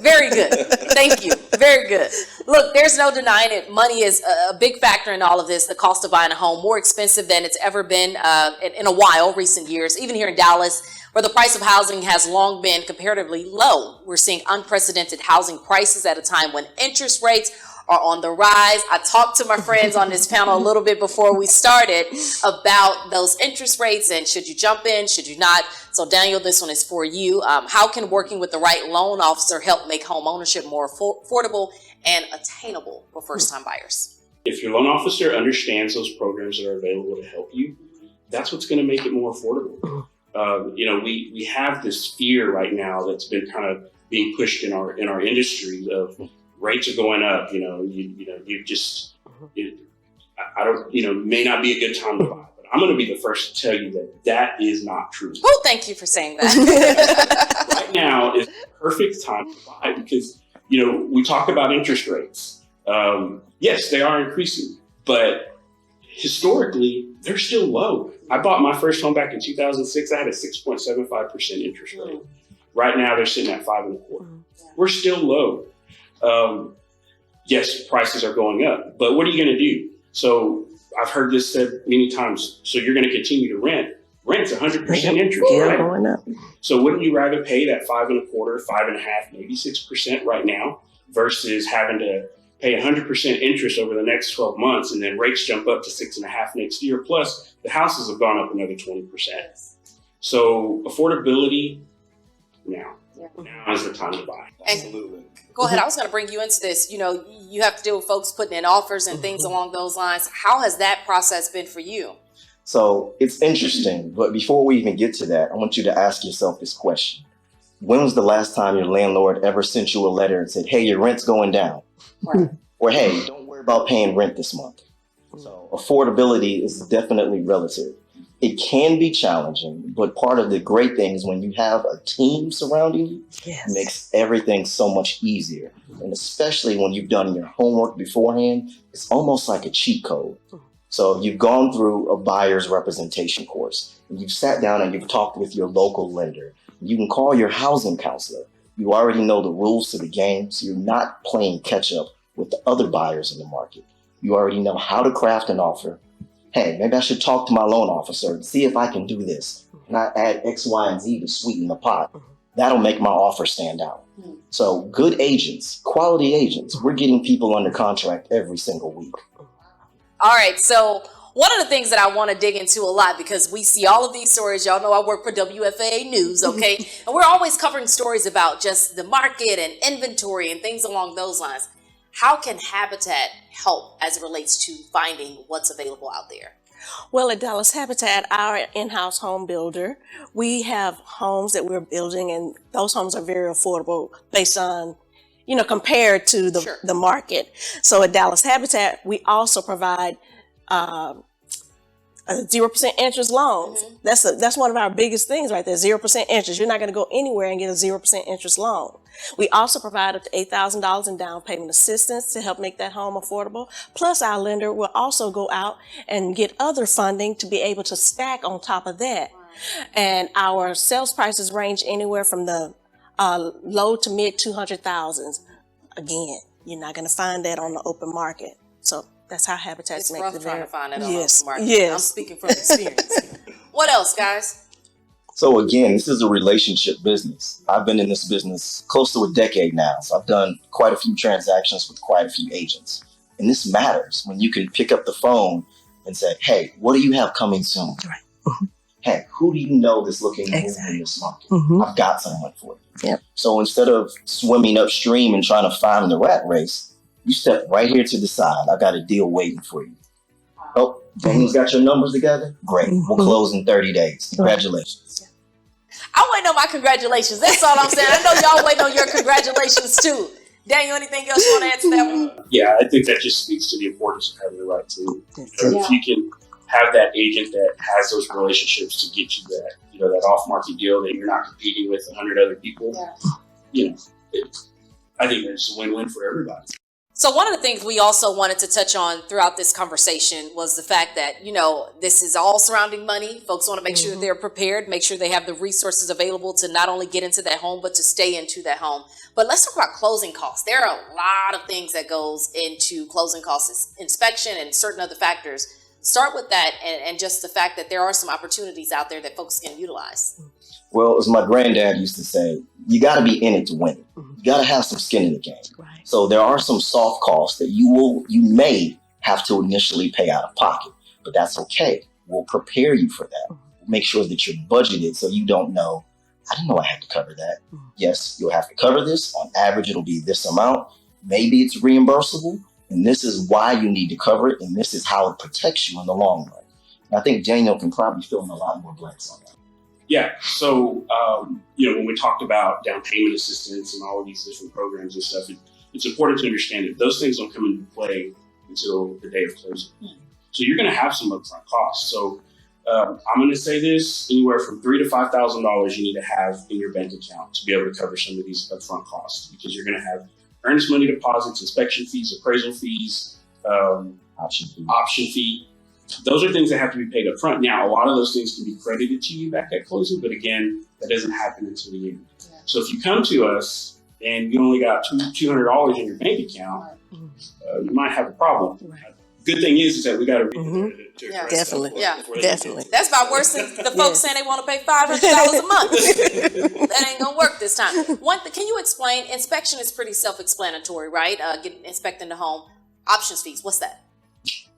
Very good. Thank you. Very good. Look, there's no denying it. Money is a big factor in all of this. The cost of buying a home, more expensive than it's ever been in a while, recent years. Even here in Dallas, where the price of housing has long been comparatively low. We're seeing unprecedented housing prices at a time when interest rates are on the rise. I talked to my friends on this panel a little bit before we started about those interest rates and should you jump in, should you not? So Daniel, this one is for you. How can working with the right loan officer help make home ownership more affordable and attainable for first-time buyers? If your loan officer understands those programs that are available to help you, that's what's going to make it more affordable. We have this fear right now that's been kind of being pushed in our industry of rates are going up. May not be a good time to buy. But I'm going to be the first to tell you that is not true. Oh, thank you for saying that. Right now is the perfect time to buy because, we talk about interest rates. Yes, they are increasing, but historically, they're still low. I bought my first home back in 2006. I had a 6.75% interest rate. Right now, they're sitting at 5.25%. We're still low. Yes, prices are going up, but what are you going to do? So I've heard this said many times. So you're going to continue to rent. Rent's 100% interest, right? Going up. So wouldn't you rather pay that 5.25%, 5.5%, maybe 6% right now versus having to pay 100% interest over the next 12 months and then rates jump up to 6.5% next year? Plus the houses have gone up another 20%. So affordability now is the time to buy. Absolutely. Go ahead. I was going to bring you into this. You have to deal with folks putting in offers and things along those lines. How has that process been for you? So it's interesting, but before we even get to that, I want you to ask yourself this question. When was the last time your landlord ever sent you a letter and said, hey, your rent's going down? Right. Or, hey, don't worry about paying rent this month. So affordability is definitely relative. It can be challenging, but part of the great thing is when you have a team surrounding you, it makes everything so much easier. And especially when you've done your homework beforehand, it's almost like a cheat code. So you've gone through a buyer's representation course, and you've sat down and you've talked with your local lender. You can call your housing counselor. You already know the rules to the game, so you're not playing catch up with the other buyers in the market. You already know how to craft an offer. Hey, maybe I should talk to my loan officer and see if I can do this. And I add X, Y, and Z to sweeten the pot. That'll make my offer stand out. So good agents, quality agents, we're getting people under contract every single week. All right. So one of the things that I want to dig into a lot, because we see all of these stories, y'all know I work for WFAA News, okay? And we're always covering stories about just the market and inventory and things along those lines. How can Habitat help as it relates to finding what's available out there? Well, at Dallas Habitat, our in-house home builder, we have homes that we're building, and those homes are very affordable based on, compared to the market. So at Dallas Habitat, we also provide a 0% interest loans. That's one of our biggest things right there, 0% interest. You're not going to go anywhere and get a 0% interest loan. We also provide up to $8,000 in down payment assistance to help make that home affordable. Plus, our lender will also go out and get other funding to be able to stack on top of that. And our sales prices range anywhere from the low to mid 200,000s. Again, you're not going to find that on the open market. So that's how Habitat makes it. It's rough trying to find that on the open market. Yes. I'm speaking from experience. What else, guys? So again, this is a relationship business. I've been in this business close to a decade now. So I've done quite a few transactions with quite a few agents. And this matters when you can pick up the phone and say, hey, what do you have coming soon? Right. Hey, who do you know that's looking to move in this market? I've got someone for you. Yep. So instead of swimming upstream and trying to find the rat race, you step right here to the side. I got a deal waiting for you. Oh, Daniel's got your numbers together? Great. We'll close in 30 days. Congratulations. I'm waiting on my congratulations. That's all I'm saying. I know y'all waiting on your congratulations too. Daniel, anything else you want to add to that one? Yeah, I think that just speaks to the importance of having the right team. If you can have that agent that has those relationships to get you that, that off-market deal that you're not competing with 100 other people, I think that's a win-win for everybody. So one of the things we also wanted to touch on throughout this conversation was the fact that, this is all surrounding money. Folks want to make sure that they're prepared, make sure they have the resources available to not only get into that home, but to stay into that home. But let's talk about closing costs. There are a lot of things that goes into closing costs, inspection and certain other factors. Start with that and just the fact that there are some opportunities out there that folks can utilize. Well, as my granddad used to say, you got to be in it to win it. You got to have some skin in the game. Right. So there are some soft costs that you may have to initially pay out of pocket, but that's okay. We'll prepare you for that. Make sure that you're budgeted so you don't know, I didn't know I had to cover that. Yes, you'll have to cover this. On average, it'll be this amount. Maybe it's reimbursable, and this is why you need to cover it, and this is how it protects you in the long run. And I think Daniel can probably fill in a lot more blanks on that. Yeah. So, when we talked about down payment assistance and all of these different programs and stuff, it's important to understand that those things don't come into play until the day of closing. So you're going to have some upfront costs. So I'm going to say this: anywhere from $3,000 to $5,000 you need to have in your bank account to be able to cover some of these upfront costs, because you're going to have earnest money deposits, inspection fees, appraisal fees, option fee. Those are things that have to be paid up front. Now, a lot of those things can be credited to you back at closing, but again, that doesn't happen until the end. Yeah. So if you come to us and you only got $200 in your bank account, you might have a problem. Right. Good thing is that we got to read to definitely. Definitely. That's about worse than the folks saying they want to pay $500 a month. That ain't gonna work this time. Can you explain? Inspection is pretty self-explanatory, right? Inspecting the home. Options fees. What's that?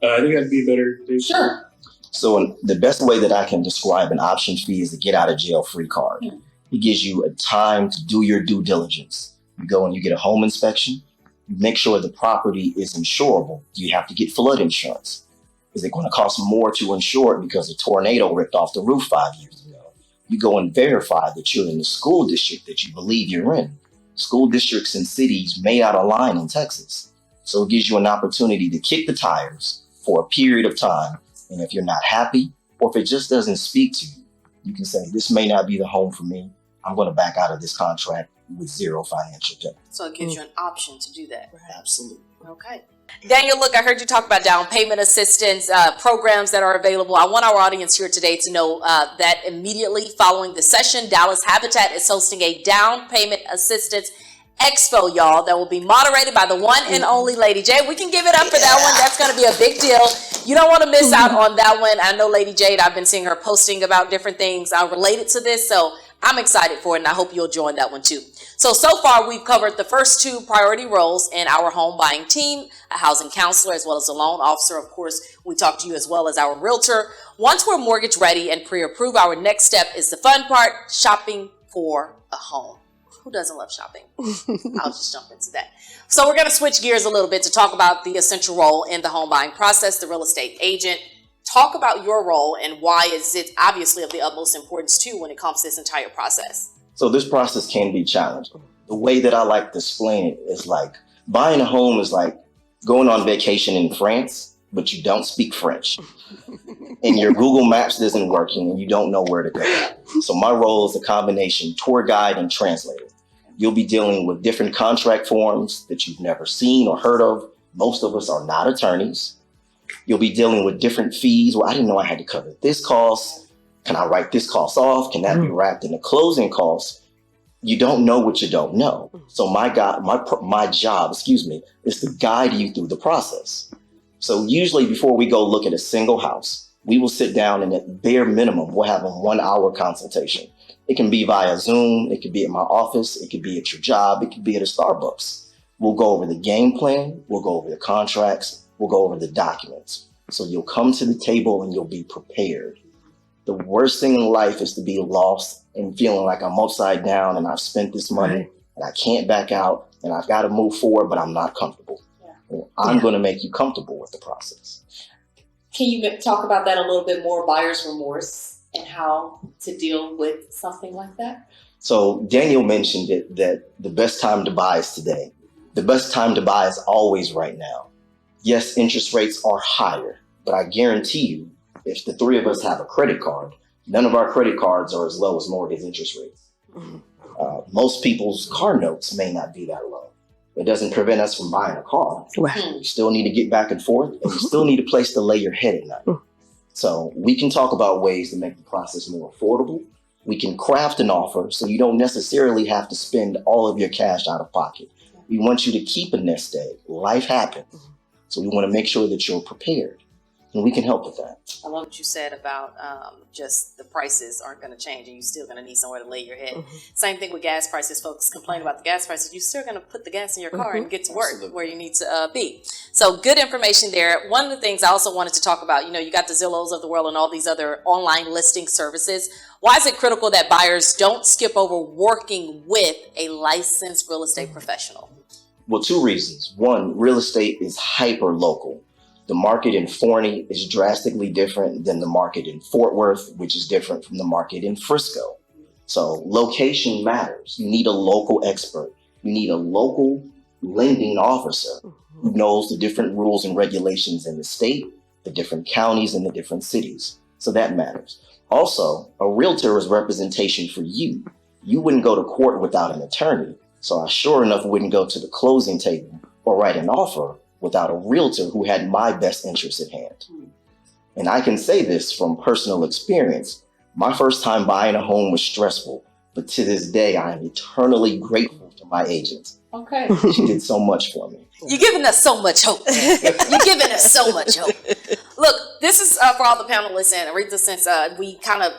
I think that'd be a better thing. Sure. So the best way that I can describe an option fee is the get out of jail free card. It gives you a time to do your due diligence. You go and you get a home inspection. You make sure the property is insurable. Do you have to get flood insurance? Is it going to cost more to insure it because a tornado ripped off the roof 5 years ago? You go and verify that you're in the school district that you believe you're in. School districts and cities may not align in Texas. So it gives you an opportunity to kick the tires for a period of time. And if you're not happy, or if it just doesn't speak to you, you can say, this may not be the home for me. I'm going to back out of this contract with zero financial gain. So it gives you an option to do that. Right. Absolutely. Okay. Daniel, look, I heard you talk about down payment assistance programs that are available. I want our audience here today to know that immediately following the session, Dallas Habitat is hosting a down payment assistance expo, y'all, that will be moderated by the one and only Lady Jade. We can give it up for that one. That's going to be a big deal. You don't want to miss out on that one. I know Lady Jade, I've been seeing her posting about different things related to this, so I'm excited for it, and I hope you'll join that one too. So far, we've covered the first two priority roles in our home buying team, a housing counselor as well as a loan officer. Of course, we talked to you as well as our realtor. Once we're mortgage ready and pre-approved, our next step is the fun part, shopping for a home. Who doesn't love shopping? I'll just jump into that. So we're going to switch gears a little bit to talk about the essential role in the home buying process, the real estate agent. Talk about your role and why is it obviously of the utmost importance too when it comes to this entire process. So this process can be challenging. The way that I like to explain it is like buying a home is like going on vacation in France, but you don't speak French. And your Google Maps isn't working and you don't know where to go. So my role is a combination tour guide and translator. You'll be dealing with different contract forms that you've never seen or heard of. Most of us are not attorneys. You'll be dealing with different fees. Well, I didn't know I had to cover this cost. Can I write this cost off? Can that be wrapped in the closing costs? You don't know what you don't know. So my job, is to guide you through the process. So usually before we go look at a single house, we will sit down and at bare minimum, we'll have a 1 hour consultation. It can be via Zoom. It could be at my office. It could be at your job. It could be at a Starbucks. We'll go over the game plan. We'll go over the contracts. We'll go over the documents. So you'll come to the table and you'll be prepared. The worst thing in life is to be lost and feeling like I'm upside down and I've spent this money and I can't back out and I've got to move forward, but I'm not comfortable. I'm going to make you comfortable with the process. Can you talk about that a little bit more, buyer's remorse, and how to deal with something like that? So Daniel mentioned it, that the best time to buy is today. The best time to buy is always right now. Yes, interest rates are higher, but I guarantee you, if the three of us have a credit card, none of our credit cards are as low as mortgage interest rates. Most people's car notes may not be that low. It doesn't prevent us from buying a car. Right. You still need to get back and forth, and you still need a place to lay your head at night. So we can talk about ways to make the process more affordable. We can craft an offer so you don't necessarily have to spend all of your cash out of pocket. We want you to keep a nest egg. Life happens. So we want to make sure that you're prepared. And we can help with that. I love what you said about just the prices aren't going to change and you're still going to need somewhere to lay your head. Same thing with gas prices. Folks complain about the gas prices. You're still going to put the gas in your car and get to work where you need to be. So good information there. One of the things I also wanted to talk about, you got the Zillows of the world and all these other online listing services. Why is it critical that buyers don't skip over working with a licensed real estate professional? Well, 2 reasons. One, real estate is hyper local. The market in Forney is drastically different than the market in Fort Worth, which is different from the market in Frisco. So location matters. You need a local expert. You need a local lending officer who knows the different rules and regulations in the state, the different counties, and the different cities. So that matters. Also, a realtor is representation for you. You wouldn't go to court without an attorney. So I sure enough wouldn't go to the closing table or write an offer without a realtor who had my best interests at hand. And I can say this from personal experience. My first time buying a home was stressful, but to this day, I am eternally grateful to my agent. Okay. She did so much for me. You're giving us so much hope. You're giving us so much hope. Look, this is for all the panelists and Aretha, since we kind of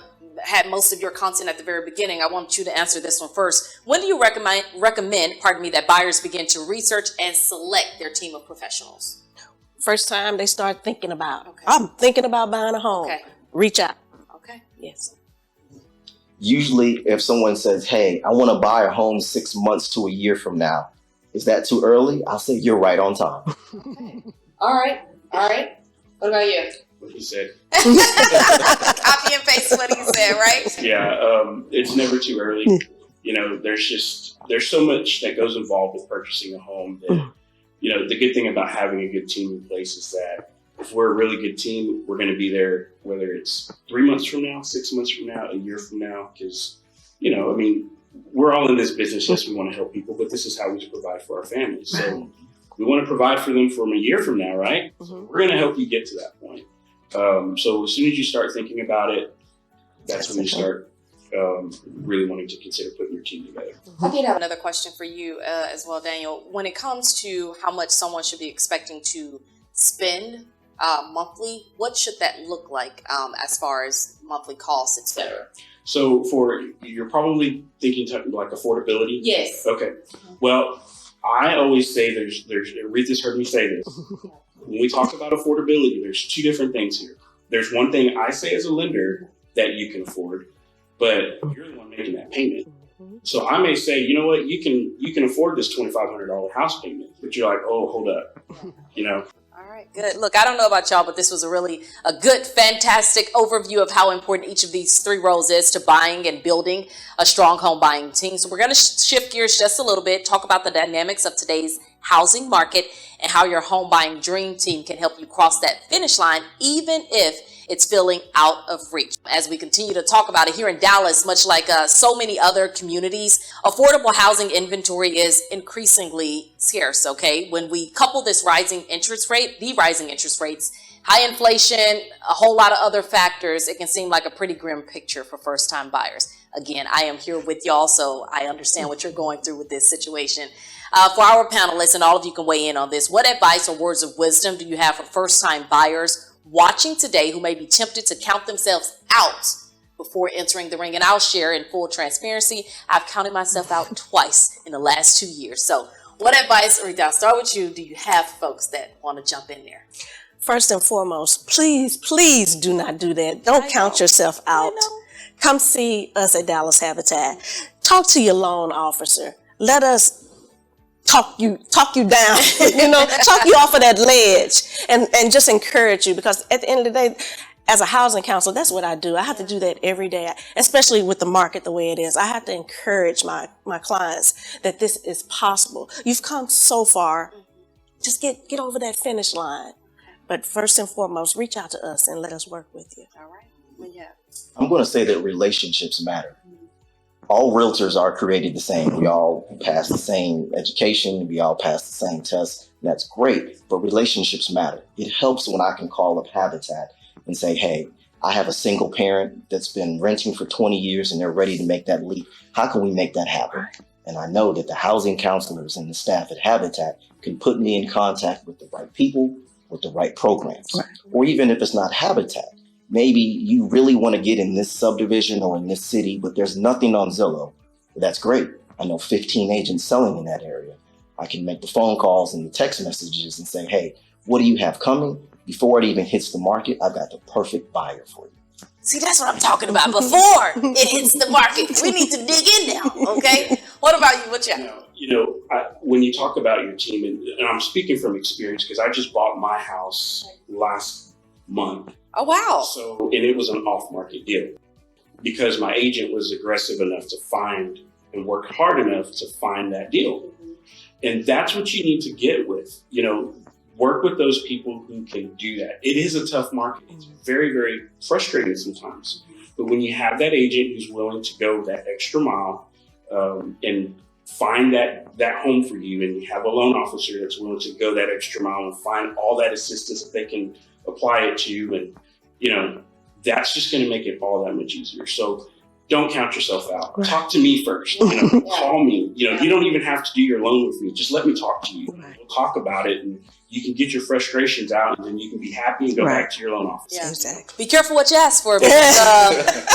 had most of your content at the very beginning, I want you to answer this one first. When do you recommend, that buyers begin to research and select their team of professionals? First time they start thinking about, I'm thinking about buying a home. Okay. Reach out. Okay. Yes. Usually if someone says, hey, I want to buy a home 6 months to a year from now, is that too early? I'll say you're right on time. Okay. All right. What about you? What he said. Copy and paste what he said, right? Yeah, it's never too early. There's so much that goes involved with purchasing a home that, the good thing about having a good team in place is that if we're a really good team, we're going to be there, whether it's 3 months from now, 6 months from now, a year from now, because, we're all in this business. Yes, we want to help people, but this is how we provide for our families. So we want to provide for them from a year from now, right? We're going to help you get to that point. So as soon as you start thinking about it, that's when you start really wanting to consider putting your team together. I did have another question for you as well, Daniel. When it comes to how much someone should be expecting to spend monthly, what should that look like as far as monthly costs, etc.? So you're probably thinking like affordability? Yes. Okay. Well, I always say there's Aretha's heard me say this. When we talk about affordability, there's 2 different things here. There's one thing I say as a lender that you can afford, but you're the one making that payment. So I may say, you know what, you can afford this $2,500 house payment, but you're like, oh, hold up, All right, good. Look, I don't know about y'all, but this was a good, fantastic overview of how important each of these 3 roles is to buying and building a strong home buying team. So we're going to shift gears just a little bit, talk about the dynamics of today's housing market and how your home buying dream team can help you cross that finish line, even if it's feeling out of reach. As we continue to talk about it here in Dallas, much like so many other communities, affordable housing inventory is increasingly scarce, okay? When we couple the rising interest rates, high inflation, a whole lot of other factors, it can seem like a pretty grim picture for first-time buyers. Again, I am here with y'all, so I understand what you're going through with this situation. For our panelists, and all of you can weigh in on this, what advice or words of wisdom do you have for first-time buyers watching today who may be tempted to count themselves out before entering the ring? And I'll share in full transparency, I've counted myself out twice in the last 2 years. So what advice, Aretha, I'll start with you, do you have folks that want to jump in there? First and foremost, please do not do that. Don't count yourself out. Come see us at Dallas Habitat. Talk to your loan officer. Let us talk you down, talk you off of that ledge and just encourage you, because at the end of the day, as a housing counselor, that's what I do. I have to do that every day, especially with the market the way it is. I have to encourage my clients that this is possible. You've come so far. Just get over that finish line. But first and foremost, reach out to us and let us work with you. All right. Well, yeah. I'm going to say that relationships matter. all realtors are created the same. We all pass the same education. We all pass the same tests. And that's great, but relationships matter. It helps when I can call up Habitat and say, hey, I have a single parent that's been renting for 20 years and they're ready to make that leap. How can we make that happen? And I know that the housing counselors and the staff at Habitat can put me in contact with the right people, with the right programs. Right. Or even if it's not Habitat, maybe you really want to get in this subdivision or in this city, but there's nothing on Zillow. That's great. I know 15 agents selling in that area. I can make the phone calls and the text messages and say, hey, what do you have coming? Before it even hits the market, I've got the perfect buyer for you. See, that's what I'm talking about. Before it hits the market, we need to dig in now, okay? What about you? What you when you talk about your team, and I'm speaking from experience because I just bought my house last month. Oh, wow. So, and it was an off-market deal because my agent was aggressive enough to find and work hard enough to find that deal. Mm-hmm. And that's what you need to get with, work with those people who can do that. It is a tough market. It's very, very frustrating sometimes. But when you have that agent who's willing to go that extra mile and find that home for you, and you have a loan officer that's willing to go that extra mile and find all that assistance that they can apply it to, and that's just going to make it all that much easier. So don't count yourself out. Right. Talk to me first. Call me. You don't even have to do your loan with me. Just let me talk to you. Right. We'll talk about it, and you can get your frustrations out, and then you can be happy and go back to your loan office. Yeah. Exactly. Be careful what you ask for, because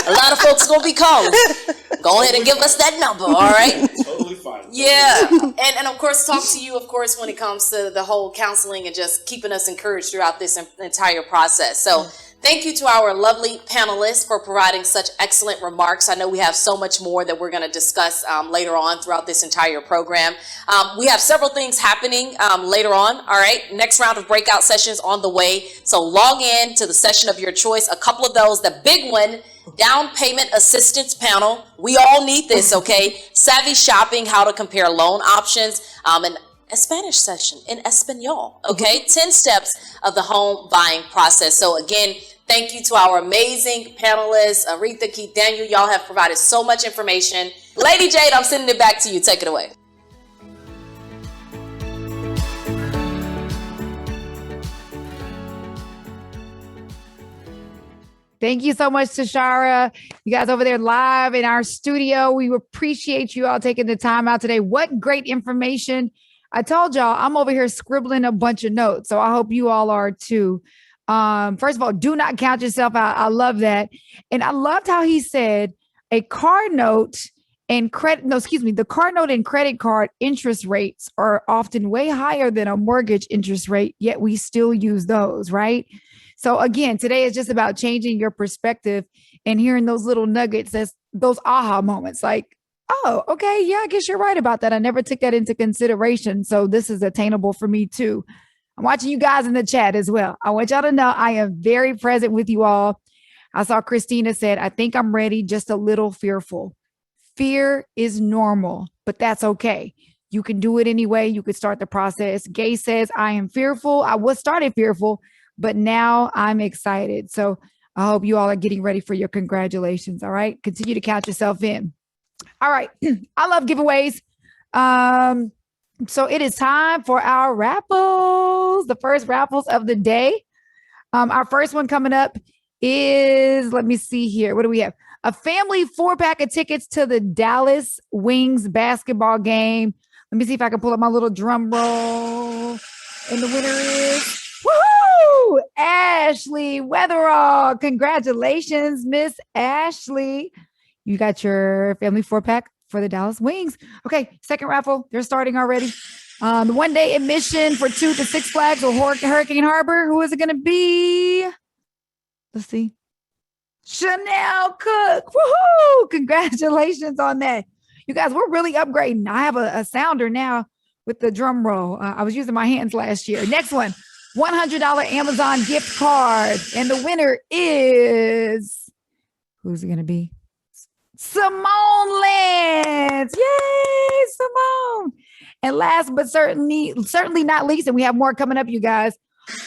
a lot of folks gonna be calling. Go ahead and give us that number, all right? Totally fine. Yeah, and of course, talk to you, of course, when it comes to the whole counseling and just keeping us encouraged throughout this entire process. So thank you to our lovely panelists for providing such excellent remarks. I know we have so much more that we're going to discuss later on throughout this entire program. We have several things happening later on. All right. Next round of breakout sessions on the way. So log in to the session of your choice. A couple of those, the big one, down payment assistance panel. We all need this, okay? Savvy shopping, how to compare loan options, and a Spanish session in Espanol, okay? 10 steps of the home buying process. So again, thank you to our amazing panelists, Aretha, Keith, Daniel. Y'all have provided so much information. Lady Jade, I'm sending it back to you. Take it away. Thank you so much, Tashara. You guys over there live in our studio. We appreciate you all taking the time out today. What great information. I told y'all I'm over here scribbling a bunch of notes, so I hope you all are too. First of all, do not count yourself out. I love that. And I loved how he said the car note and credit card interest rates are often way higher than a mortgage interest rate, yet we still use those, right? So again, today is just about changing your perspective and hearing those little nuggets, those aha moments like, oh, okay, yeah, I guess you're right about that. I never took that into consideration. So this is attainable for me too. I'm watching you guys in the chat as well. I want y'all to know I am very present with you all. I saw Christina said, I think I'm ready, just a little fearful. Fear is normal, but that's okay. You can do it anyway. You could start the process. Gay says, I am fearful. I was started fearful, but now I'm excited. So I hope you all are getting ready for your congratulations. All right. Continue to count yourself in. All right. I love giveaways. So it is time for our raffles, the first raffles of the day. Our first one coming up is, let me see here. What do we have? A family 4-pack of tickets to the Dallas Wings basketball game. Let me see if I can pull up my little drum roll. And the winner is, woohoo, Ashley Weatherall. Congratulations, Miss Ashley. You got your family 4-pack for the Dallas Wings. Okay, second raffle. They're starting already. The 1-day admission for 2 to 6 Flags or Hurricane Harbor. Who is it going to be? Let's see. Chanel Cook. Woohoo! Congratulations on that. You guys, we're really upgrading. I have a sounder now with the drum roll. I was using my hands last year. Next one, $100 Amazon gift card. And the winner is, who's it going to be? Simone Lance. Yay, Simone. And last but certainly not least, and we have more coming up, you guys,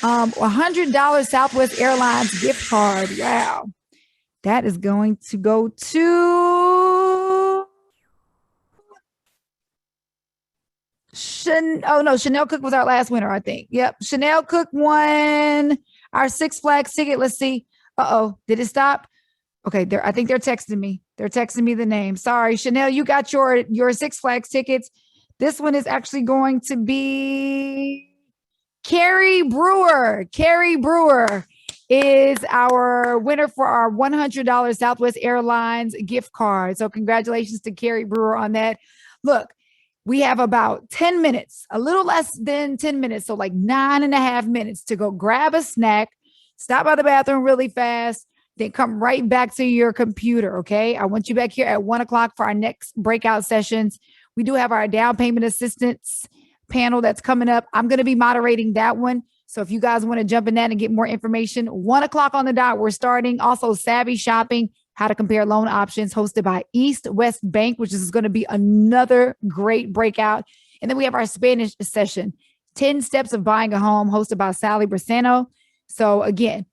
$100 Southwest Airlines gift card. Wow. That is going to go to Chanel Cook was our last winner, I think. Yep. Chanel Cook won our Six Flags ticket. Let's see. Did it stop? Okay, I think they're texting me. They're texting me the name. Sorry, Chanel, you got your Six Flags tickets. This one is actually going to be Carrie Brewer. Carrie Brewer is our winner for our $100 Southwest Airlines gift card. So congratulations to Carrie Brewer on that. Look, we have about 10 minutes, a little less than 10 minutes. So like 9.5 minutes to go grab a snack, stop by the bathroom really fast, then come right back to your computer. Okay. I want you back here at 1:00 for our next breakout sessions. We do have our down payment assistance panel that's coming up. I'm going to be moderating that one. So if you guys want to jump in that and get more information, 1:00 on the dot, we're starting. Also, Savvy Shopping, how to compare loan options, hosted by East West Bank, which is going to be another great breakout. And then we have our Spanish session, 10 Steps of Buying a Home, hosted by Sally Brisano. So again,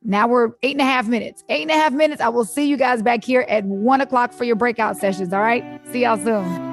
now we're 8.5 minutes. 8.5 minutes. I will see you guys back here at 1:00 for your breakout sessions. All right. See y'all soon.